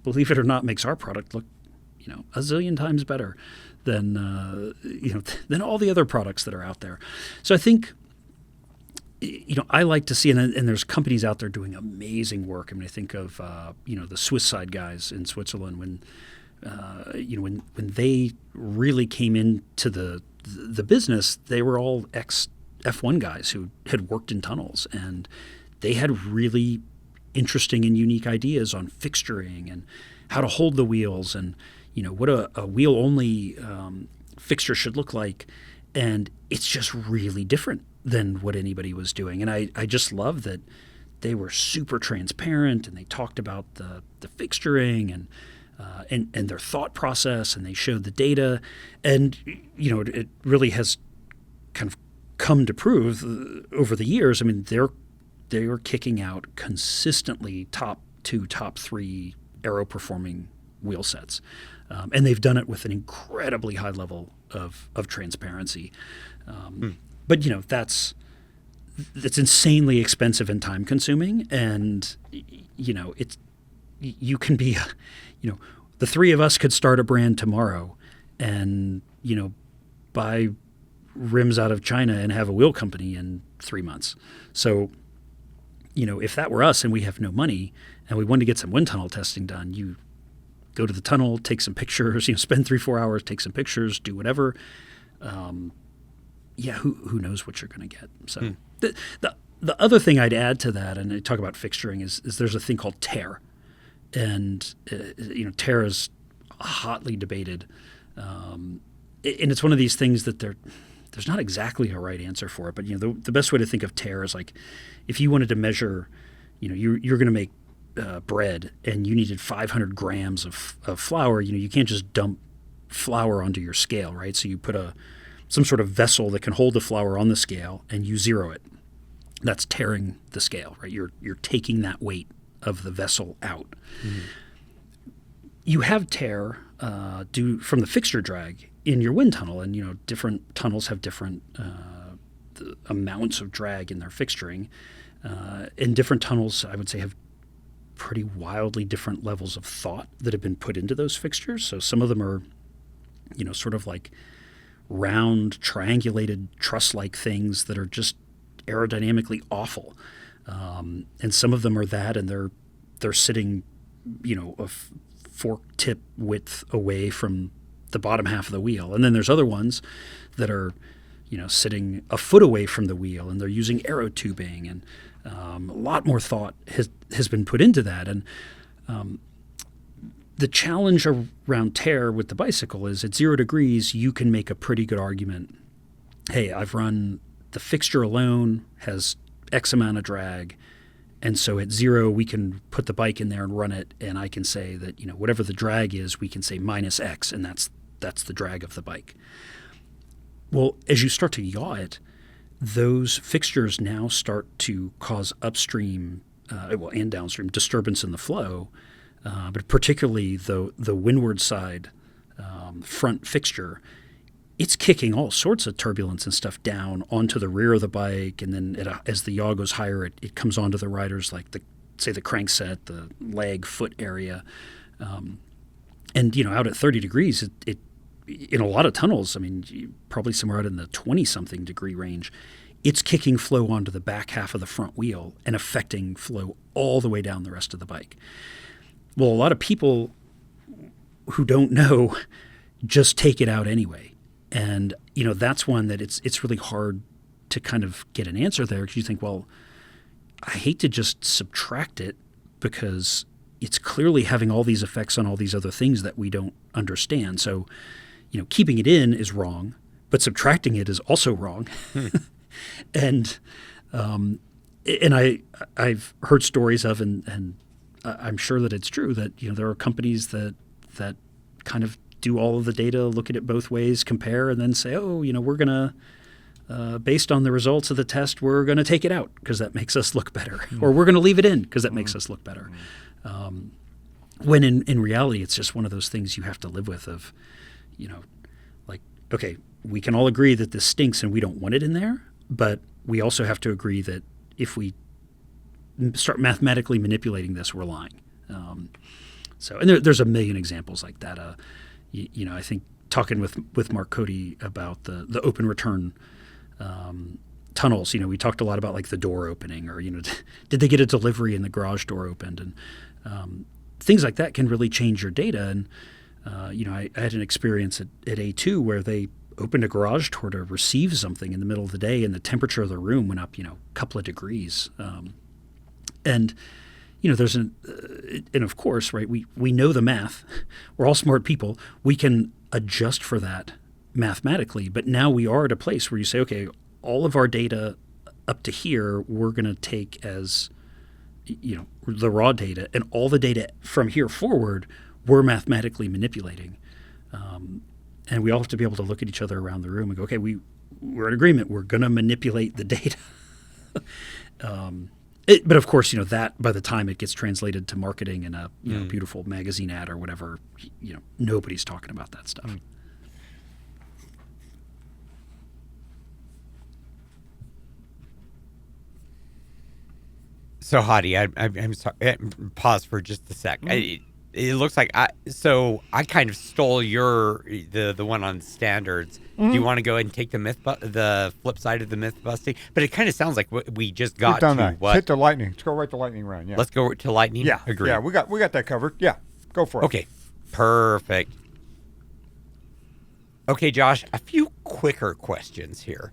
Speaker 3: believe it or not, makes our product look, a zillion times better than all the other products that are out there. So I think, I like to see, and there's companies out there doing amazing work. I mean, I think of the Swiss side guys in Switzerland when they really came into the business, they were all ex F1 guys who had worked in tunnels, and they had really interesting and unique ideas on fixturing and how to hold the wheels, and what a wheel only fixture should look like. And it's just really different than what anybody was doing. And I just love that they were super transparent, and they talked about the fixturing and their thought process, and they showed the data. And it really has kind of come to prove over the years. I mean, they are kicking out consistently top 2, top 3 Aero performing wheel sets. And they've done it with an incredibly high level of transparency. But that's insanely expensive and time consuming. And it's, you can be, the 3 of us could start a brand tomorrow and buy rims out of China and have a wheel company in 3 months. So if that were us and we have no money and we wanted to get some wind tunnel testing done, you go to the tunnel, take some pictures, spend 3-4 hours, take some pictures, do whatever. Who knows what you're going to get. So the other thing I'd add to that, and I talk about fixturing, is there's a thing called tear. And, tear is hotly debated. And it's one of these things that there's not exactly a right answer for it. But, the best way to think of tear is like if you wanted to measure, you're going to make bread and you needed 500 grams of flour, you can't just dump flour onto your scale, right? So you put some sort of vessel that can hold the flour on the scale, and you zero it. That's tearing the scale, right? You're taking that weight of the vessel out. Mm-hmm. You have tear due from the fixture drag in your wind tunnel, and different tunnels have different amounts of drag in their fixturing. And different tunnels, I would say, have pretty wildly different levels of thought that have been put into those fixtures. So some of them are, sort of like round, triangulated truss-like things that are just aerodynamically awful. And some of them are that, and they're sitting, a fork tip width away from the bottom half of the wheel. And then there's other ones that are, sitting a foot away from the wheel, and they're using Aero tubing, and a lot more thought has been put into that. And the challenge around tear with the bicycle is at 0 degrees, you can make a pretty good argument. Hey, I've run the fixture alone has X amount of drag, and so at 0, we can put the bike in there and run it, and I can say that, whatever the drag is, we can say minus X, and that's the drag of the bike. Well, as you start to yaw it, those fixtures now start to cause upstream and downstream disturbance in the flow, but particularly the windward side front fixture, it's kicking all sorts of turbulence and stuff down onto the rear of the bike, and then as the yaw goes higher, it comes onto the riders, like the crankset, the leg, foot area, and out at 30 degrees, it in a lot of tunnels, probably somewhere out in the 20-something degree range, it's kicking flow onto the back half of the front wheel and affecting flow all the way down the rest of the bike. Well, a lot of people who don't know just take it out anyway. And, that's one that it's really hard to kind of get an answer there, because you think, well, I hate to just subtract it because it's clearly having all these effects on all these other things that we don't understand. So, keeping it in is wrong, but subtracting it is also wrong. And I've heard stories of, and I'm sure that it's true, that there are companies that kind of do all of the data, look at it both ways, compare, and then say, we're gonna based on the results of the test, we're gonna take it out because that makes us look better, or we're gonna leave it in because that makes us look better. When in reality, it's just one of those things you have to live with. Of, like, okay, we can all agree that this stinks and we don't want it in there, but we also have to agree that if we start mathematically manipulating this, we're lying. And there's a million examples like that. I think talking with Mark Cody about the open return tunnels, we talked a lot about like the door opening, or did they get a delivery and the garage door opened, and things like that can really change your data. And I had an experience at A2 where they opened a garage door to receive something in the middle of the day, and the temperature of the room went up, a couple of degrees. And there's and of course, right, we know the math. We're all smart people. We can adjust for that mathematically. But now we are at a place where you say, okay, all of our data up to here, we're going to take as, the raw data, and all the data from here forward, we're mathematically manipulating. And we all have to be able to look at each other around the room and go, okay, we're in agreement. We're going to manipulate the data. But of course, that by the time it gets translated to marketing in a beautiful magazine ad or whatever, nobody's talking about that stuff.
Speaker 2: So, Hottie, I'm sorry. Pause for just a sec. It looks like I kind of stole the one on standards. Do you want to go ahead and take the flip side of the myth busting? But it kind of sounds like we just got
Speaker 1: done
Speaker 2: to
Speaker 1: that.
Speaker 2: what?
Speaker 1: Hit the lightning. Let's go right to lightning round. Yeah.
Speaker 2: Let's go to lightning.
Speaker 1: Yeah.
Speaker 2: Agree.
Speaker 1: Yeah. We got that covered. Yeah. Go for it.
Speaker 2: Okay. Perfect. Okay, Josh. A few quicker questions here.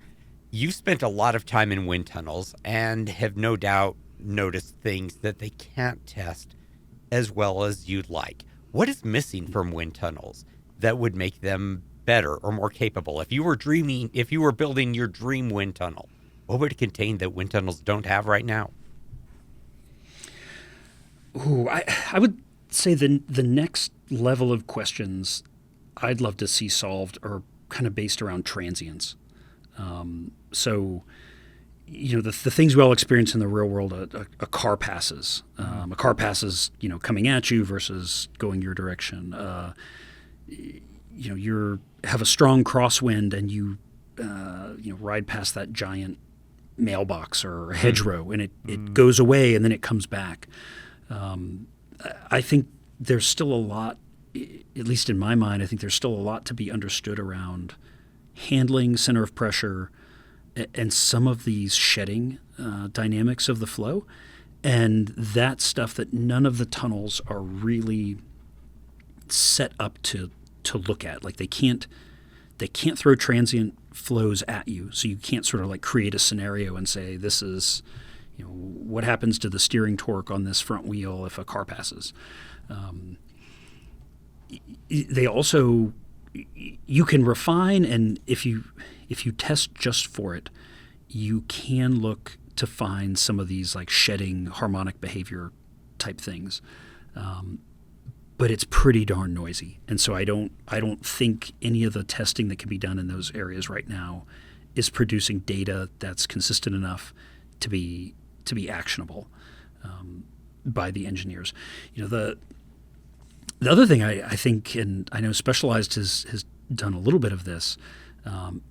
Speaker 2: You spent a lot of time in wind tunnels and have no doubt noticed things that they can't test as well as you'd like. What is missing from wind tunnels that would make them better or more capable? If you were building your dream wind tunnel, what would it contain that wind tunnels don't have right now?
Speaker 3: Ooh, I would say the next level of questions I'd love to see solved are kind of based around transients. So, the things we all experience in the real world, a car passes. A car passes, coming at you versus going your direction. You have a strong crosswind and you ride past that giant mailbox or hedgerow, and it goes away and then it comes back. I think there's still a lot, at least in my mind, I think there's still a lot to be understood around handling center of pressure and some of these shedding dynamics of the flow. And that's stuff that none of the tunnels are really set up to look at. Like they can't throw transient flows at you. So you can't sort of like create a scenario and say, this is, what happens to the steering torque on this front wheel if a car passes. They also, you can refine, and if you test just for it, you can look to find some of these like shedding harmonic behavior type things. But it's pretty darn noisy. And so I don't think any of the testing that can be done in those areas right now is producing data that's consistent enough to be actionable by the engineers. The other thing I think, and I know Specialized has done a little bit of this,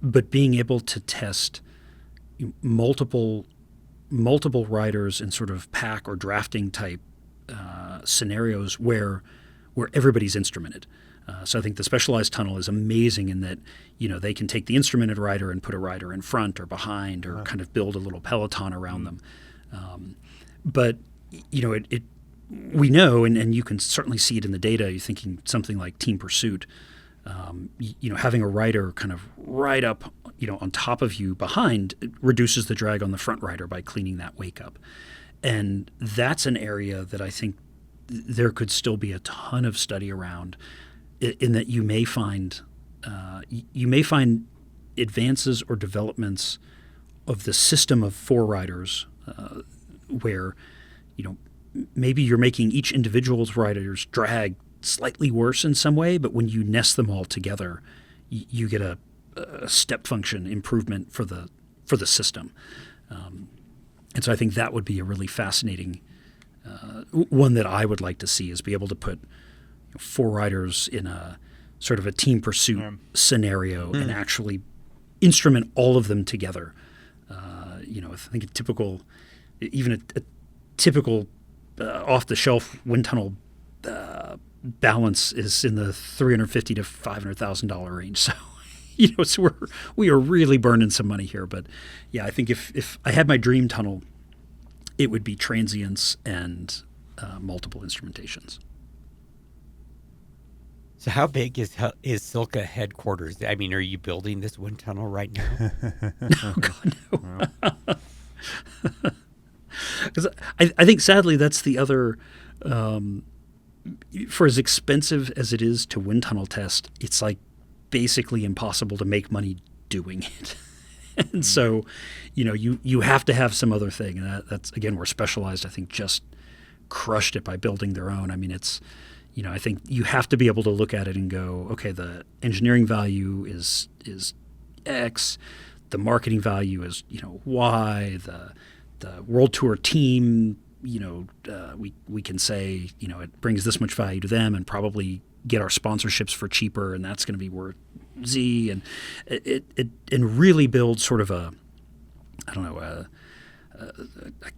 Speaker 3: but being able to test multiple riders in sort of pack or drafting type scenarios where everybody's instrumented. So I think the Specialized tunnel is amazing in that, they can take the instrumented rider and put a rider in front or behind or kind of build a little peloton around them. But, we know, and you can certainly see it in the data, you're thinking something like Team Pursuit, having a rider kind of right up, on top of you behind reduces the drag on the front rider by cleaning that wake up. And that's an area that I think there could still be a ton of study around, in that you may find advances or developments of the system of four riders where maybe you're making each individual's rider's drag slightly worse in some way, but when you nest them all together, you get a step function improvement for the system. And so I think that would be a really fascinating one that I would like to see, is be able to put four riders in a sort of a Team Pursuit scenario and actually instrument all of them together. I think a typical off-the-shelf wind tunnel balance is in the $350,000 to $500,000 range. So, so we are really burning some money here. But yeah, I think if I had my dream tunnel, it would be transients and multiple instrumentations.
Speaker 2: So how big is SILCA headquarters? I mean, are you building this wind tunnel right now?
Speaker 3: No, God, no. Because I think, sadly, that's the other, for as expensive as it is to wind tunnel test, it's like basically impossible to make money doing it. And so, you have to have some other thing. And that's, again, where Specialized, I think, just crushed it by building their own. I mean, it's, I think you have to be able to look at it and go, okay, the engineering value is X, the marketing value is, Y, the World Tour team, we can say, it brings this much value to them and probably get our sponsorships for cheaper, and that's going to be worth Z, and it really build sort of a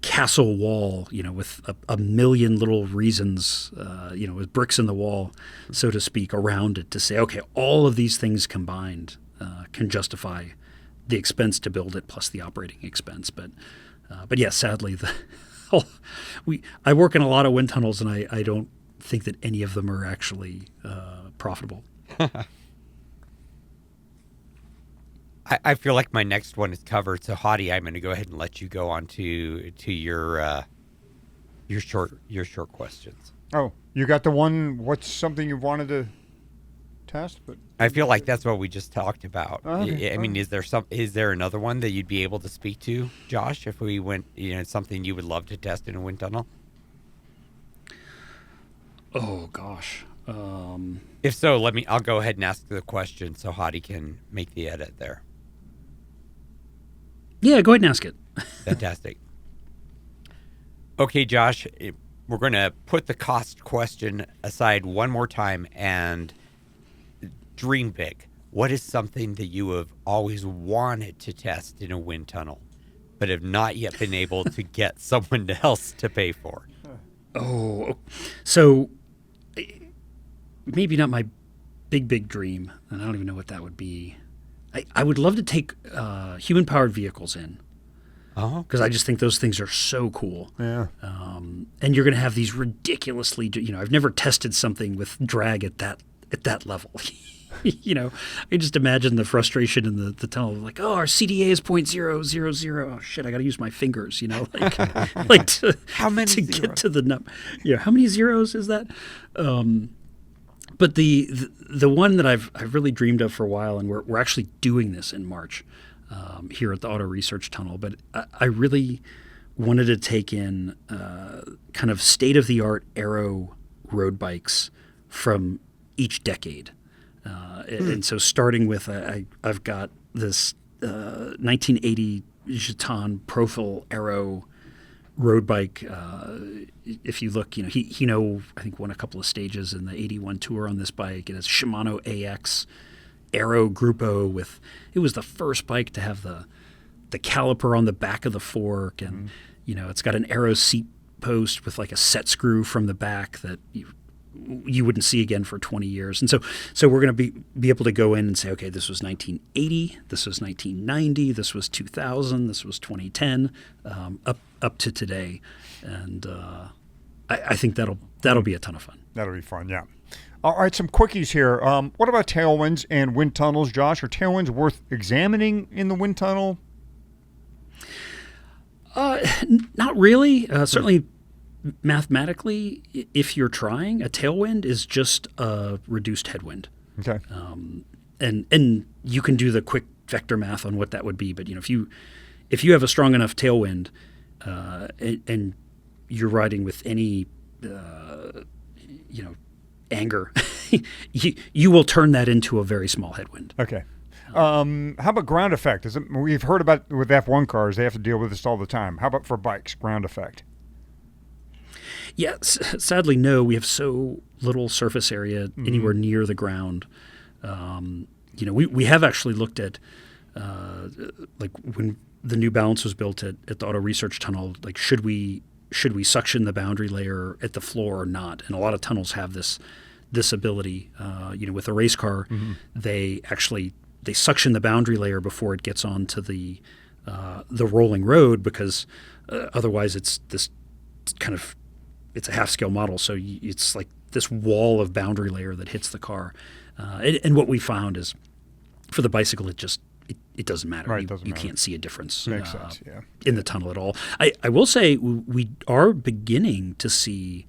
Speaker 3: castle wall, with a million little reasons, with bricks in the wall, so to speak, around it to say, okay, all of these things combined can justify the expense to build it plus the operating expense. But yeah, sadly, I work in a lot of wind tunnels, and I don't think that any of them are actually profitable.
Speaker 2: I feel like my next one is covered. So Hottie, I'm going to go ahead and let you go on to your short questions.
Speaker 1: Oh, you got the one. What's something you wanted to test? But
Speaker 2: I feel like that's what we just talked about.
Speaker 1: Okay.
Speaker 2: I mean, is there another one that you'd be able to speak to, Josh, if we went, something you would love to test in a wind tunnel?
Speaker 3: Oh gosh.
Speaker 2: If so, I'll go ahead and ask the question so Hottie can make the edit there.
Speaker 3: Yeah, go ahead and ask it.
Speaker 2: Fantastic. Okay, Josh, we're going to put the cost question aside one more time and dream big. What is something that you have always wanted to test in a wind tunnel, but have not yet been able to get someone else to pay for?
Speaker 3: Oh, so maybe not my big dream, and I don't even know what that would be. I would love to take human-powered vehicles in, because I just think those things are so cool.
Speaker 1: Yeah.
Speaker 3: And you're going to have these ridiculously, I've never tested something with drag at that level. I just imagine the frustration in the tunnel, like, oh, our CDA is 0.000. Oh shit, I got to use my fingers, like to,
Speaker 2: how many
Speaker 3: to
Speaker 2: zeros?
Speaker 3: get to the number. Yeah, how many zeros is that? But the one that I've really dreamed of for a while, and we're actually doing this in March here at the Auto Research Tunnel. But I really wanted to take in kind of state-of-the-art Aero road bikes from each decade. And so starting with, I've got this 1980 Gitan Profil Aero road bike. If you look, he I think won a couple of stages in the 81 Tour on this bike. It has Shimano AX Aero Gruppo it was the first bike to have the caliper on the back of the fork, and it's got an Aero seat post with like a set screw from the back that you wouldn't see again for 20 years. And so we're going to be able to go in and say, okay, this was 1980, this was 1990, this was 2000, this was 2010, up to today. And I think that'll be a ton of fun.
Speaker 1: That'll be fun, yeah. All right, some quickies here. What about tailwinds and wind tunnels, Josh? Are tailwinds worth examining in the wind tunnel?
Speaker 3: Not really. Certainly mathematically, if you're trying, a tailwind is just a reduced headwind.
Speaker 1: Okay.
Speaker 3: And you can do the quick vector math on what that would be. But if you have a strong enough tailwind, and you're riding with any anger, you will turn that into a very small headwind.
Speaker 1: Okay. How about ground effect? We've heard about with F1 cars, they have to deal with this all the time. How about for bikes, ground effect?
Speaker 3: Yeah, sadly, no. We have so little surface area anywhere near the ground. We have actually looked at like when the New Balance was built at the Auto Research Tunnel. Like, should we suction the boundary layer at the floor or not? And a lot of tunnels have this ability. With a race car, they suction the boundary layer before it gets onto the rolling road, because otherwise it's this kind of, it's a half-scale model, so it's like this wall of boundary layer that hits the car. And what we found is, for the bicycle, it doesn't matter.
Speaker 1: Right,
Speaker 3: You can't see a difference
Speaker 1: Makes sense, yeah.
Speaker 3: in the tunnel at all. I will say we are beginning to see,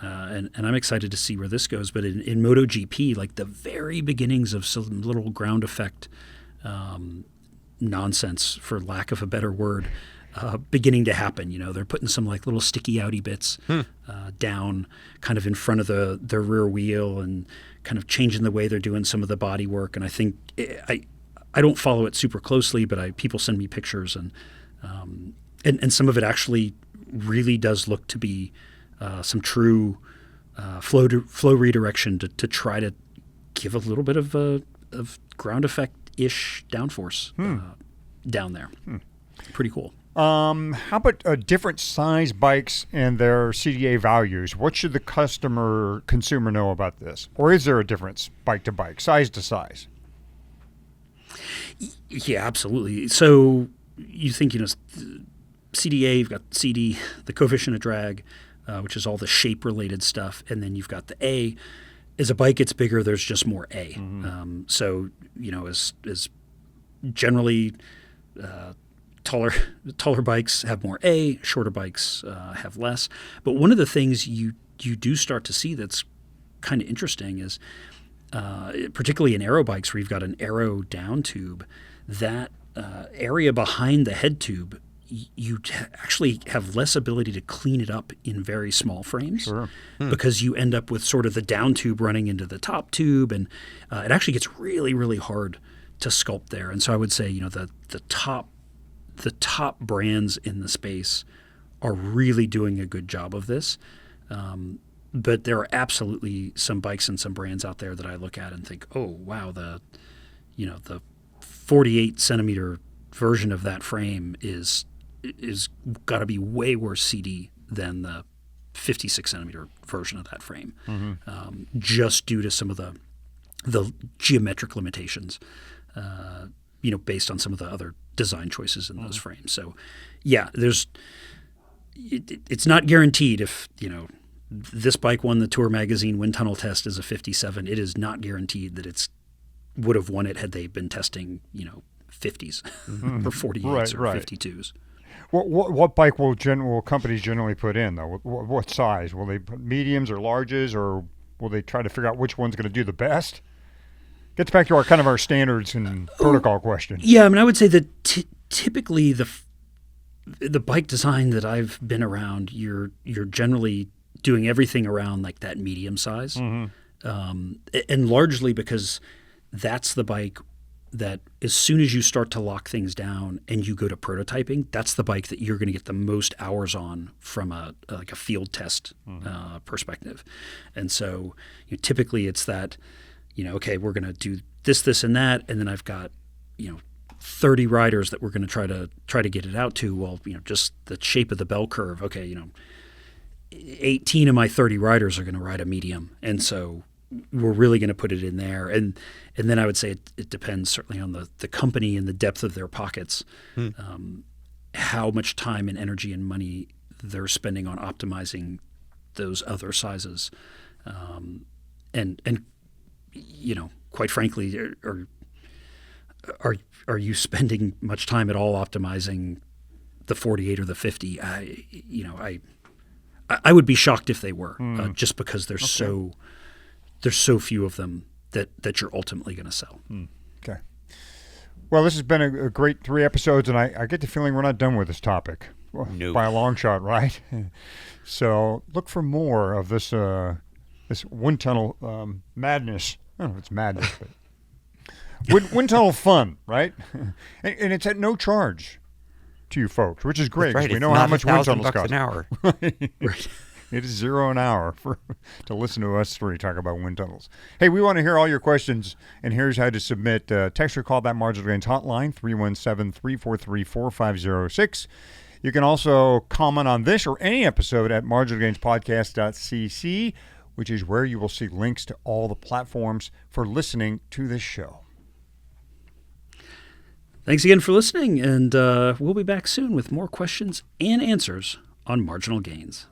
Speaker 3: and I'm excited to see where this goes, but in MotoGP, like the very beginnings of some little ground effect nonsense, for lack of a better word, beginning to happen. They're putting some like little sticky outy bits down kind of in front of their rear wheel, and kind of changing the way they're doing some of the body work. And I think I don't follow it super closely, but people send me pictures, and some of it actually really does look to be some true flow redirection to try to give a little bit of ground effect-ish downforce down there. Pretty cool.
Speaker 1: How about different size bikes and their CDA values? What should the consumer know about this? Or is there a difference bike to bike, size to size?
Speaker 3: Yeah, absolutely. So you think, CDA, you've got CD, the coefficient of drag, which is all the shape-related stuff, and then you've got the A. As a bike gets bigger, there's just more A. So, as generally taller bikes have more A, shorter bikes have less. But one of the things you do start to see that's kind of interesting is, particularly in aero bikes where you've got an aero down tube, that area behind the head tube actually have less ability to clean it up in very small frames.
Speaker 1: Sure.
Speaker 3: Because you end up with sort of the down tube running into the top tube, and it actually gets really, really hard to sculpt there. And so I would say, the top brands in the space are really doing a good job of this. But there are absolutely some bikes and some brands out there that I look at and think, oh wow, the 48 centimeter version of that frame is got to be way worse CD than the 56 centimeter version of that frame, just due to some of the geometric limitations, based on some of the other design choices in those frames. So, yeah, it's not guaranteed if this bike won the Tour Magazine wind tunnel test as a 57. It is not guaranteed that it's would have won it had they been testing 50s or 48s or 52s.
Speaker 1: What bike will companies generally put in, though? What size? Will they put mediums or larges, or will they try to figure out which one's going to do the best? Gets back to our standards and protocol question.
Speaker 3: Yeah, I mean, I would say that typically the bike design that I've been around, you're generally doing everything around like that medium size, and largely because that's the bike that as soon as you start to lock things down and you go to prototyping, that's the bike that you're going to get the most hours on from a field test perspective. And so typically it's that, okay, we're going to do this, and that, and then I've got 30 riders that we're going to try to get it out to. Well, just the shape of the bell curve. Okay, 18 of my 30 riders are going to ride a medium, and so we're really going to put it in there. And then I would say it depends certainly on the company and the depth of their pockets, how much time and energy and money they're spending on optimizing those other sizes. And quite frankly, are you spending much time at all optimizing the 48 or the 50? I would be shocked if they were, just because there's so few of them that you're ultimately going to sell.
Speaker 1: Okay. Well, this has been a great 3 episodes, and I get the feeling we're not done with this topic.
Speaker 2: No.
Speaker 1: By a long shot, right? So look for more of this wind tunnel madness. I don't know if it's madness, but wind tunnel fun, right? And it's at no charge to you folks, which is great.
Speaker 2: That's right.
Speaker 1: We know how much wind tunnels
Speaker 2: $1,000
Speaker 1: cost.
Speaker 2: an hour.
Speaker 1: Right. It is $0 an hour to listen to us three talk about wind tunnels. Hey, we want to hear all your questions, and here's how to submit. Text or call that Marginal Gains hotline, 317-343-4506. You can also comment on this or any episode at marginalgainspodcast.cc, which is where you will see links to all the platforms for listening to this show.
Speaker 3: Thanks again for listening, and we'll be back soon with more questions and answers on Marginal Gains.